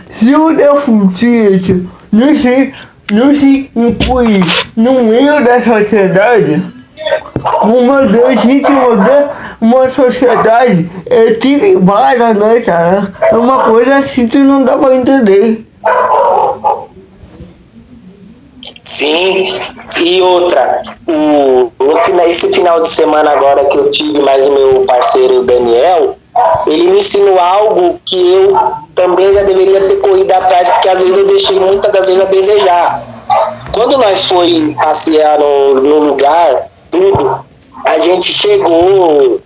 se o deficiente não se incluir no meio da sociedade, como a gente mudar uma sociedade equilibrada, né, cara? É uma coisa assim que não dá pra entender. Sim, e outra, esse final de semana agora que eu tive mais o meu parceiro Daniel, ele me ensinou algo que eu também já deveria ter corrido atrás, porque às vezes eu deixei muitas das vezes a desejar. Quando nós foi passear no lugar, tudo, a gente chegou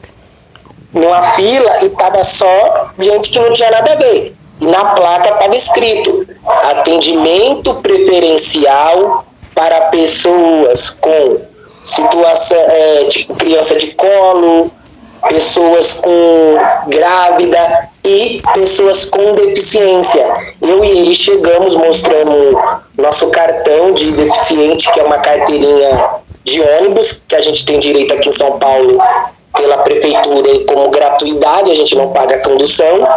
numa fila e tava só gente que não tinha nada a ver. E na placa estava escrito: atendimento preferencial para pessoas com situação, tipo criança de colo, pessoas com grávida e pessoas com deficiência. Eu e ele chegamos mostrando nosso cartão de deficiente, que é uma carteirinha de ônibus, que a gente tem direito aqui em São Paulo pela prefeitura e como gratuidade, a gente não paga a condução.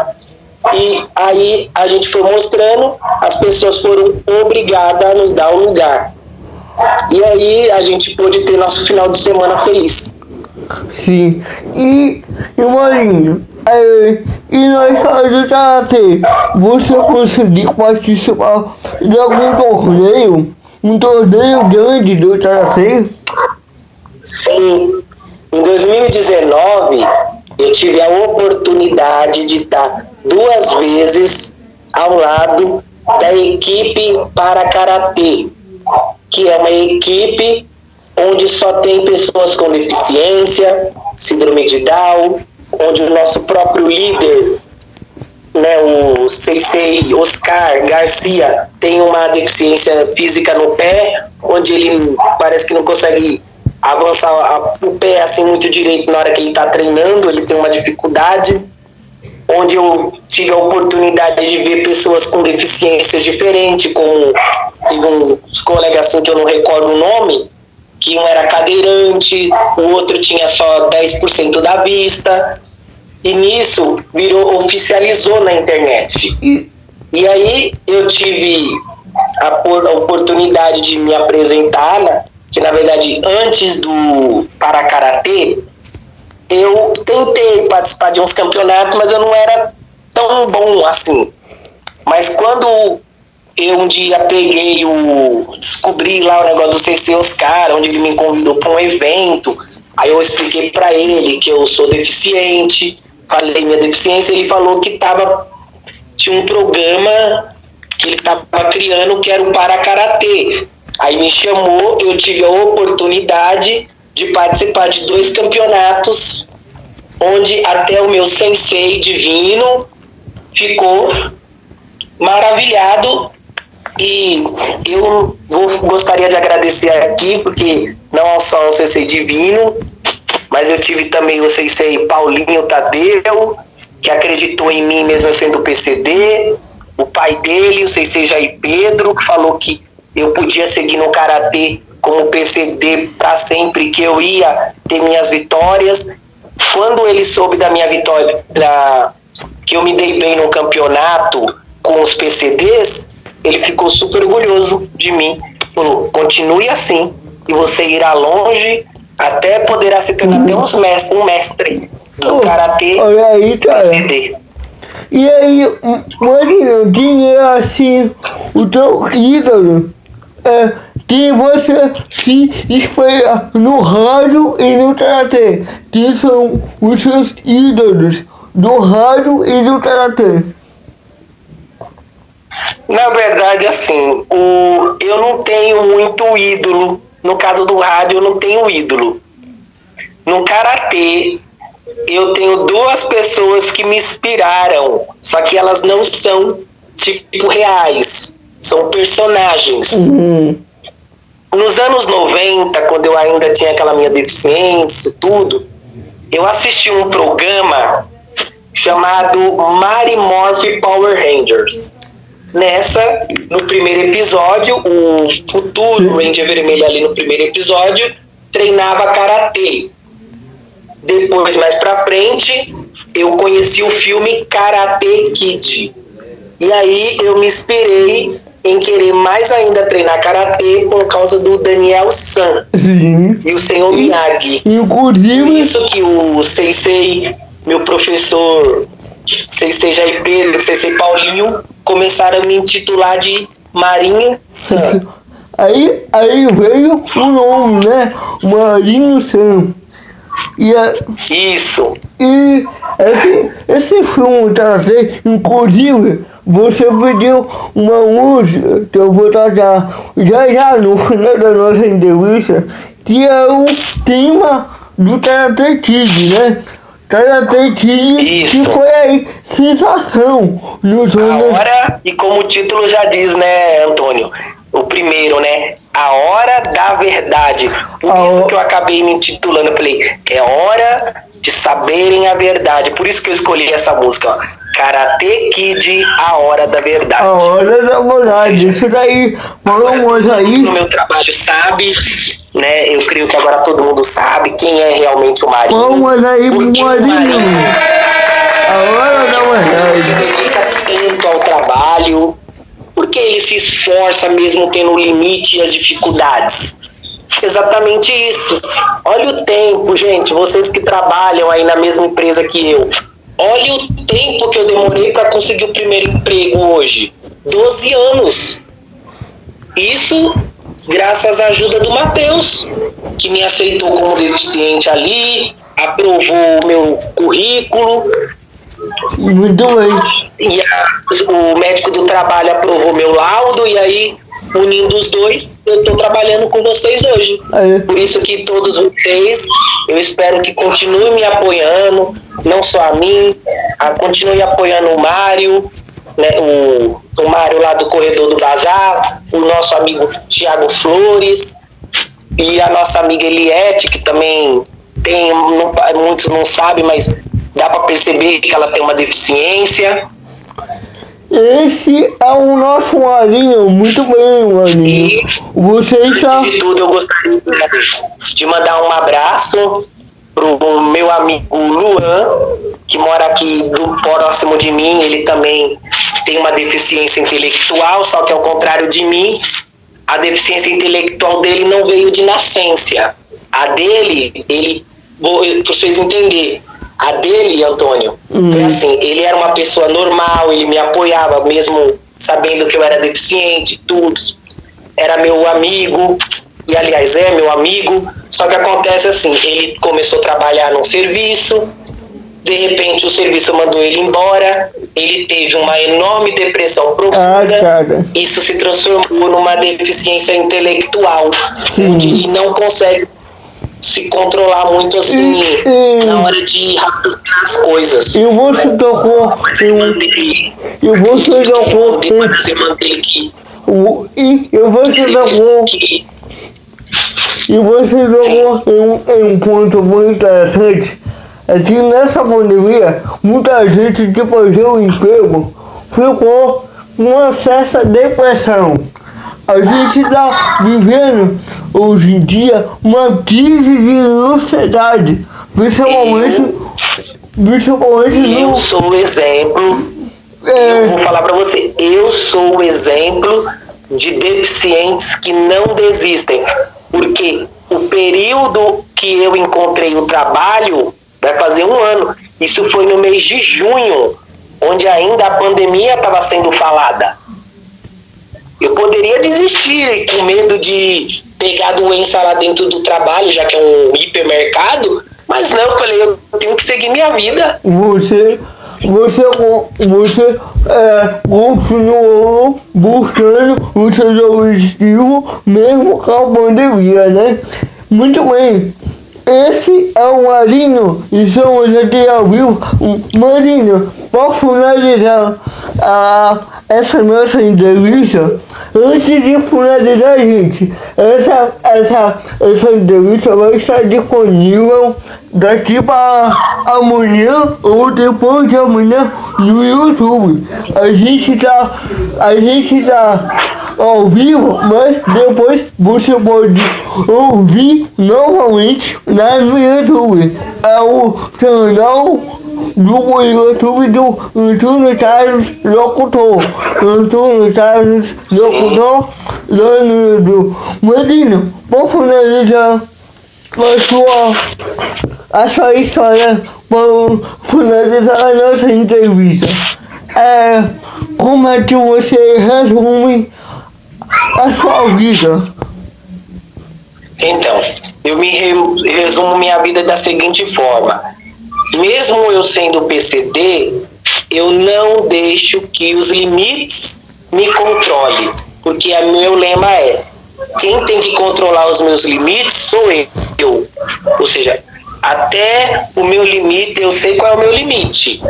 E aí a gente foi mostrando, as pessoas foram obrigadas a nos dar o lugar. E aí a gente pôde ter nosso final de semana feliz. Sim. E Marinho, e na história do Karatê, você conseguiu participar de algum torneio? Um torneio grande do Karatê? Sim. Em 2019, eu tive a oportunidade de estar 2 vezes ao lado da equipe para Karatê, que é uma equipe onde só tem pessoas com deficiência, síndrome de Down, onde o nosso próprio líder, né, o Sensei Oscar Garcia, tem uma deficiência física no pé, onde ele parece que não consegue avançar o pé assim muito direito na hora que ele está treinando, ele tem uma dificuldade, onde eu tive a oportunidade de ver pessoas com deficiências diferentes, como teve uns colegas assim que eu não recordo o nome, que um era cadeirante, o outro tinha só 10% da vista, e nisso oficializou na internet. E aí eu tive a oportunidade de me apresentar, né? Que na verdade antes do Parakaratê eu tentei participar de uns campeonatos, mas eu não era tão bom assim. Mas quando eu um dia descobri lá o negócio do CC Oscar, onde ele me convidou para um evento, aí eu expliquei para ele que eu sou deficiente, falei minha deficiência, ele falou que tinha um programa que ele estava criando que era o Parakaratê. Aí me chamou, eu tive a oportunidade de participar de 2 campeonatos, onde até o meu sensei divino ficou maravilhado. E eu gostaria de agradecer aqui, porque não só o sensei divino, mas eu tive também o sensei Paulinho Tadeu, que acreditou em mim mesmo eu sendo PCD, o pai dele, o sensei Jair Pedro, que falou que eu podia seguir no Karatê como PCD para sempre, que eu ia ter minhas vitórias. Quando ele soube da minha vitória, que eu me dei bem no campeonato com os PCDs, ele ficou super orgulhoso de mim. Falou: continue assim e você irá longe, até poderá se tornar até um mestre do Karatê PCD. E aí, Marinho, tinha assim, o teu ídolo, que você se espelha no rádio e no Karatê, que são os seus ídolos do rádio e do Karatê. Na verdade, assim, eu não tenho muito ídolo. No caso do rádio, eu não tenho ídolo. No Karatê, eu tenho 2 pessoas que me inspiraram, só que elas não são, tipo, reais. São personagens. Nos anos 90, quando eu ainda tinha aquela minha deficiência, tudo, eu assisti um programa chamado Mary Morphy Power Rangers. Nessa, no primeiro episódio, o futuro Ranger Vermelho ali no primeiro episódio treinava Karatê. Depois, mais pra frente, eu conheci o filme Karate Kid. E aí eu me inspirei em querer mais ainda treinar Karatê por causa do Daniel San. Sim. E o Senhor Miyagi. Inclusive... Por isso que o Sensei, meu professor, Sensei Jair Pedro, Sensei Paulinho, começaram a me intitular de Marinho San. Aí veio o nome, né? Marinho Sam. Isso. E esse filme trazer, inclusive, você pediu uma música que eu vou tocar já no final da nossa entrevista, que é o tema do Karate Kid, né? Karate Kid, que foi aí sensação nos anos... A hora, e como o título já diz, né, Antônio? O primeiro, né? A Hora da Verdade. Por isso que eu acabei me intitulando. Eu falei, é hora de saberem a verdade. Por isso que eu escolhi essa música, ó. Karate Kid, A Hora da Verdade. A Hora da Verdade. Isso daí, vamos aí. No meu trabalho sabe, né? Eu creio que agora todo mundo sabe quem é realmente o Marinho. Vamos aí, Marinho. A Hora da Verdade. Se dedica tanto ao trabalho, porque ele se esforça mesmo tendo o limite e as dificuldades. Exatamente isso. Olha o tempo, gente, vocês que trabalham aí na mesma empresa que eu. Olha o tempo que eu demorei para conseguir o primeiro emprego hoje. 12 anos. Isso graças à ajuda do Matheus, que me aceitou como deficiente ali, aprovou o meu currículo. Muito bem. E o médico do trabalho aprovou meu laudo, e aí, unindo os dois, eu estou trabalhando com vocês hoje. Por isso que todos vocês, eu espero que continuem me apoiando, não só a mim, continue apoiando o Mário, né, o Mário lá do Corredor do Bazar, o nosso amigo Thiago Flores, e a nossa amiga Eliette, que também tem, muitos não sabem, mas dá para perceber que ela tem uma deficiência. Esse é o nosso Marinho, muito bem, Marinho. E, você já... antes de tudo, eu gostaria de mandar um abraço pro meu amigo Luan, que mora aqui próximo de mim. Ele também tem uma deficiência intelectual, só que ao contrário de mim, a deficiência intelectual dele não veio de nascença. A dele, pra vocês entenderem, a dele, Antônio, foi assim, ele era uma pessoa normal, ele me apoiava mesmo sabendo que eu era deficiente, tudo. Era meu amigo, e aliás é meu amigo, só que acontece assim, ele começou a trabalhar num serviço, de repente o serviço mandou ele embora, ele teve uma enorme depressão profunda, isso se transformou numa deficiência intelectual, onde ele não consegue se controlar muito assim na hora de rapidar as coisas. E você tocou em um ponto muito interessante. É que nessa pandemia, muita gente que perdeu o emprego ficou com uma certa depressão. A gente está vivendo hoje em dia uma crise de ansiedade, principalmente eu sou o exemplo. Eu vou falar para você, eu sou o exemplo de deficientes que não desistem, porque o período que eu encontrei o trabalho vai fazer 1 ano. Isso foi no mês de junho, onde ainda a pandemia estava sendo falada. Eu poderia desistir com medo de pegar doença lá dentro do trabalho, já que é um hipermercado, mas não, eu falei, eu tenho que seguir minha vida. Você continuou buscando o seu objetivo mesmo com a pandemia, né? Muito bem. Esse é o Marinho e estamos aqui ao vivo. Marinho, para finalizar essa nossa entrevista, antes de finalizar, gente, essa entrevista vai estar disponível daqui para amanhã ou depois de amanhã no YouTube. A gente tá ao vivo, mas depois você pode ouvir novamente lá no YouTube. É o canal do YouTube do Antônio Carlos Locutor. Antônio Carlos Locutor lá no YouTube. Marinho, vou finalizar a sua história para finalizar a nossa entrevista. Como é que você resume a sua vida? Então, eu resumo minha vida da seguinte forma. Mesmo eu sendo PCD, eu não deixo que os limites me controlem. Porque o meu lema é: quem tem que controlar os meus limites sou eu. Ou seja, até o meu limite, eu sei qual é o meu limite.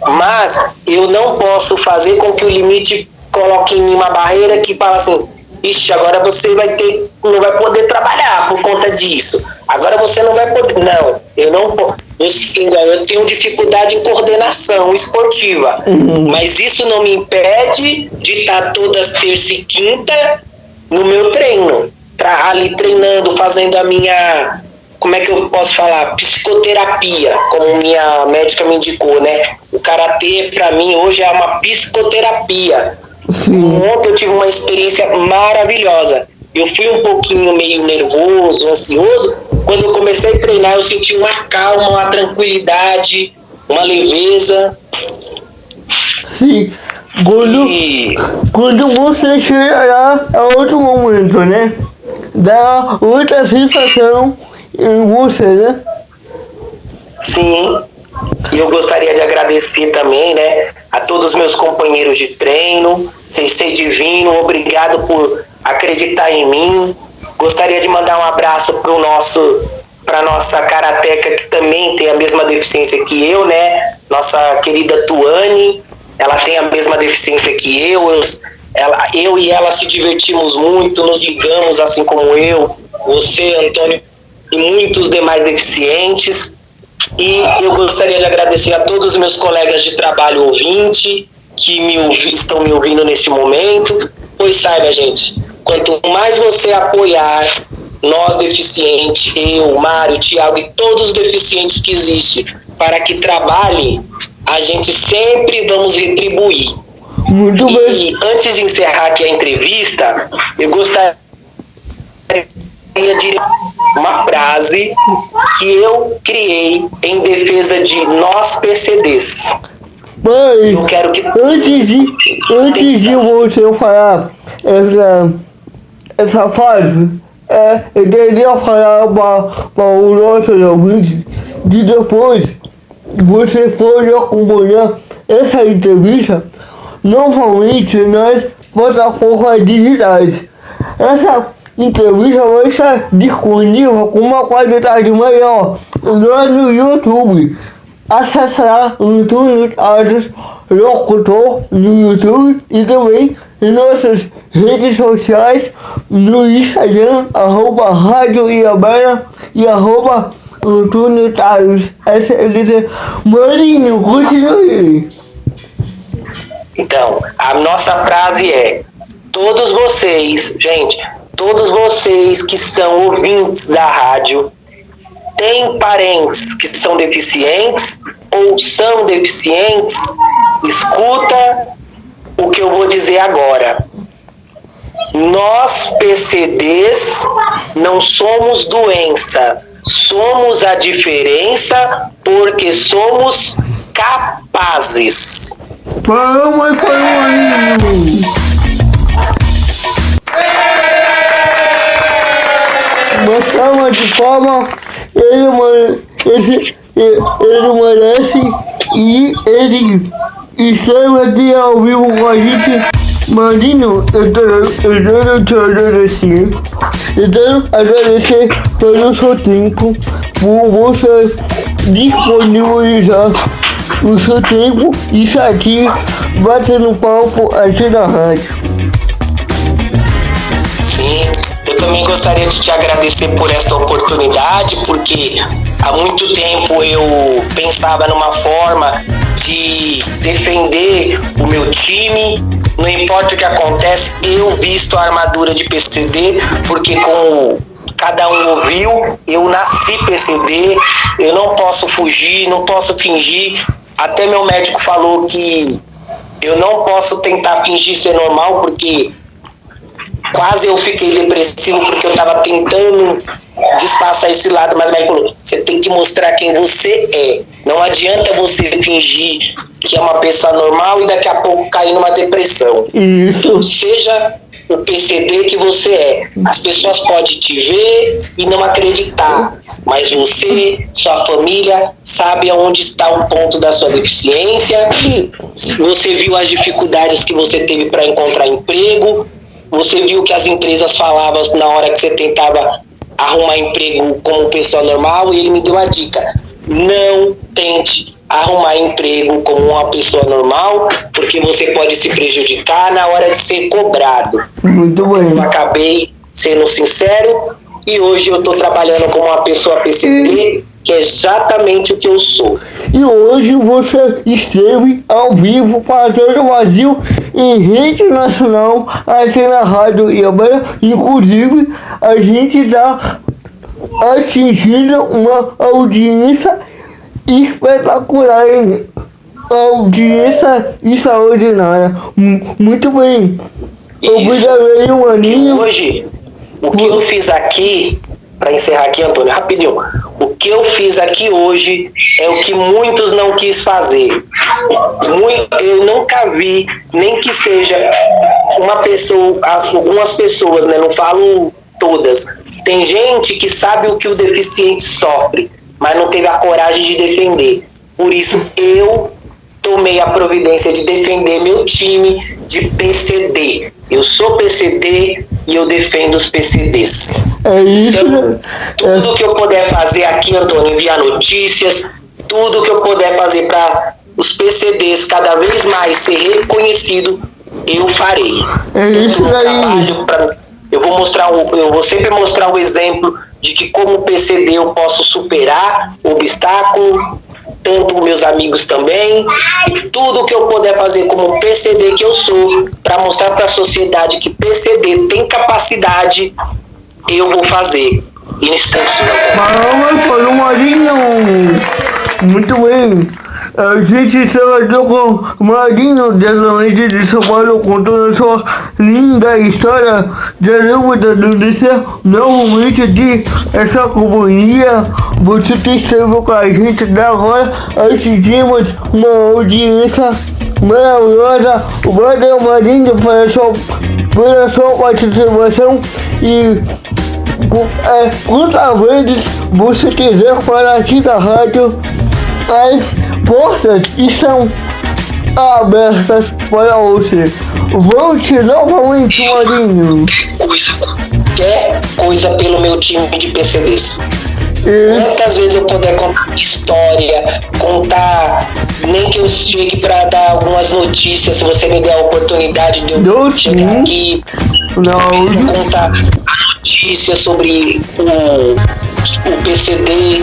Mas eu não posso fazer com que o limite coloque em mim uma barreira que fala assim: ixi, agora você não vai poder trabalhar por conta disso. Agora você não vai poder. Não, eu não posso. Eu tenho dificuldade em coordenação esportiva. Mas isso não me impede de estar todas terça e quinta no meu treino. Ali treinando, fazendo a minha... Como é que eu posso falar? Psicoterapia, como minha médica me indicou, né? O karatê, pra mim, hoje é uma psicoterapia. Ontem eu tive uma experiência maravilhosa. Eu fui um pouquinho meio nervoso, ansioso. Quando eu comecei a treinar, eu senti uma calma, uma tranquilidade, uma leveza. Sim. Quando você chegará a outro momento, né? Dá outra sensação em você, né? Sim. E eu gostaria de agradecer também, né, a todos os meus companheiros de treino. Sensei Divino, obrigado por acreditar em mim. Gostaria de mandar um abraço para nossa karateca, que também tem a mesma deficiência que eu, né? Nossa querida Tuane, ela tem a mesma deficiência que eu. Eu e ela se divertimos muito, nos ligamos, assim como eu, você, Antônio, e muitos demais deficientes. E eu gostaria de agradecer a todos os meus colegas de trabalho ouvinte que estão me ouvindo neste momento. Pois saiba, gente, quanto mais você apoiar nós deficientes, eu, Mário, Thiago e todos os deficientes que existem, para que trabalhem, a gente sempre vamos retribuir. Muito bem. E antes de encerrar aqui a entrevista, eu gostaria de uma frase que eu criei em defesa de nós PCDs. Mãe, Eu quero que antes de você falar essa frase, eu queria falar para o nosso ouvinte de depois você pode acompanhar essa entrevista novamente nas plataformas digitais. Essa entrevista vai estar disponível com uma qualidade maior lá no YouTube. Acessará o YouTube Artes Locutor no YouTube e também em nossas redes sociais, no Instagram, @Rádio Iabana e @Antônio Taros. SLT. Marinho, continue. Então, a nossa frase é: todos vocês, gente, todos vocês que são ouvintes da rádio, têm parentes que são deficientes ou são deficientes, escuta o que eu vou dizer agora. Nós, PCDs, não somos doença, somos a diferença porque somos capazes. Palmas para o Marinho. Uma salva de palmas, ele merece e ele está aqui ao vivo com a gente. Marinho, eu quero te agradecer. Eu quero agradecer pelo seu tempo, por você disponibilizar o seu tempo e estar aqui batendo papo aqui na rádio. Sim, eu também gostaria de te agradecer por esta oportunidade, porque há muito tempo eu pensava numa forma de defender o meu time. Não importa o que acontece, eu visto a armadura de PCD, porque como cada um ouviu, eu nasci PCD, eu não posso fugir, não posso fingir. Até meu médico falou que eu não posso tentar fingir ser normal, porque quase eu fiquei depressivo, porque eu estava tentando disfarçar esse lado, mas o médico falou: você tem que mostrar quem você é. Não adianta você fingir que é uma pessoa normal e daqui a pouco cair numa depressão. Isso. Seja o PCD que você é. As pessoas podem te ver e não acreditar, mas você, sua família, sabe aonde está o ponto da sua deficiência. Você viu as dificuldades que você teve para encontrar emprego. Você viu que as empresas falavam na hora que você tentava arrumar emprego como pessoa normal, e ele me deu a dica: não tente arrumar emprego como uma pessoa normal, porque você pode se prejudicar na hora de ser cobrado. Muito bem. Eu acabei sendo sincero e hoje eu estou trabalhando como uma pessoa PCD, que é exatamente o que eu sou. E hoje você esteve ao vivo para todo o Brasil em rede nacional aqui na Rádio Iabana. Inclusive, a gente está atingindo uma audiência espetacular, hein? Audiência extraordinária. Muito bem. Obrigado aí, E maninho. hoje, o que eu fiz aqui, para encerrar aqui, Antônio, rapidinho, o que eu fiz aqui hoje é o que muitos não quis fazer. Eu nunca vi, nem que seja uma pessoa, algumas pessoas, né, não falo todas, tem gente que sabe o que o deficiente sofre, mas não teve a coragem de defender. Por isso, eu tomei a providência de defender meu time de PCD. Eu sou PCD e eu defendo os PCDs. É isso, Então, né? tudo que eu puder fazer aqui, Antônio, enviar notícias, tudo que eu puder fazer para os PCDs cada vez mais ser reconhecido, eu farei. É isso aí. Eu vou sempre mostrar o exemplo de que como PCD eu posso superar o obstáculo, tanto meus amigos também, e tudo que eu puder fazer como PCD que eu sou, para mostrar para a sociedade que PCD tem capacidade, eu vou fazer. Instantes. Palmas para o Marinho. Muito bem. A gente trabalhou com o Marinho diretamente de São Paulo, contando a sua linda história de luta da delícia novamente de essa companhia. Você que esteve com a gente até agora, atingimos uma audiência maravilhosa. Valeu, Marinho, pela sua participação. E quantas vezes você quiser falar aqui da rádio, as portas estão abertas para você. Volte novamente, Marinho. Qualquer coisa pelo meu time de PCDs. Quantas vezes eu puder contar história, nem que eu chegue para dar algumas notícias, se você me der a oportunidade de eu chegar aqui, contar a notícia sobre o PCD,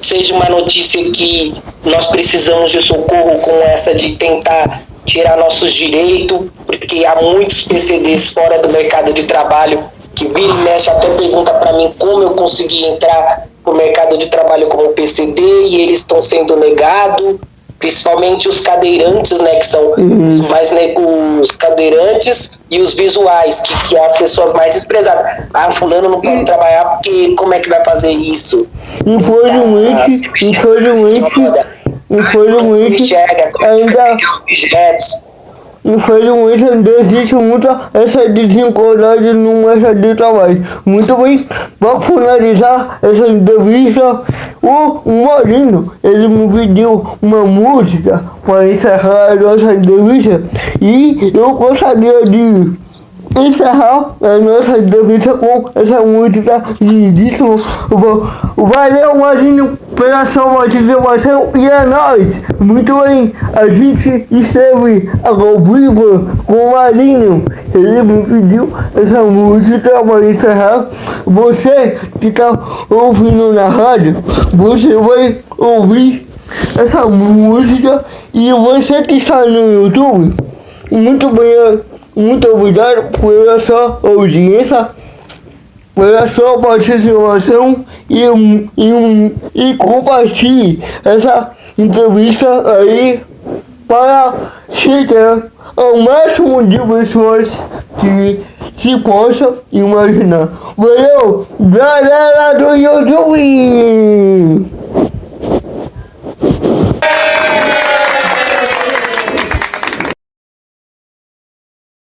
seja uma notícia que nós precisamos de socorro com essa de tentar tirar nossos direitos, porque há muitos PCDs fora do mercado de trabalho que vira e mexe até pergunta para mim como eu consegui entrar no mercado de trabalho como PCD e eles estão sendo negados, principalmente os cadeirantes, né, que são os cadeirantes e os visuais, que é as pessoas mais desprezadas. Ah, fulano não pode trabalhar porque como é que vai fazer isso? Infelizmente, ainda existe muita essa desigualdade no mercado de trabalho. Muito bem, para finalizar essa entrevista, o Marinho, ele me pediu uma música para encerrar a nossa entrevista e eu gostaria de encerrar a nossa entrevista com essa música lindíssima. Valeu, Marinho, pela sua participação e é nóis. Muito bem, a gente esteve ao vivo com o Marinho. Ele me pediu essa música para encerrar. Você que está ouvindo na rádio, você vai ouvir essa música. E você que está no YouTube, muito obrigado pela sua audiência, pela sua participação e compartilhe essa entrevista aí para chegar ao máximo de pessoas que se possa imaginar. Valeu, galera do YouTube!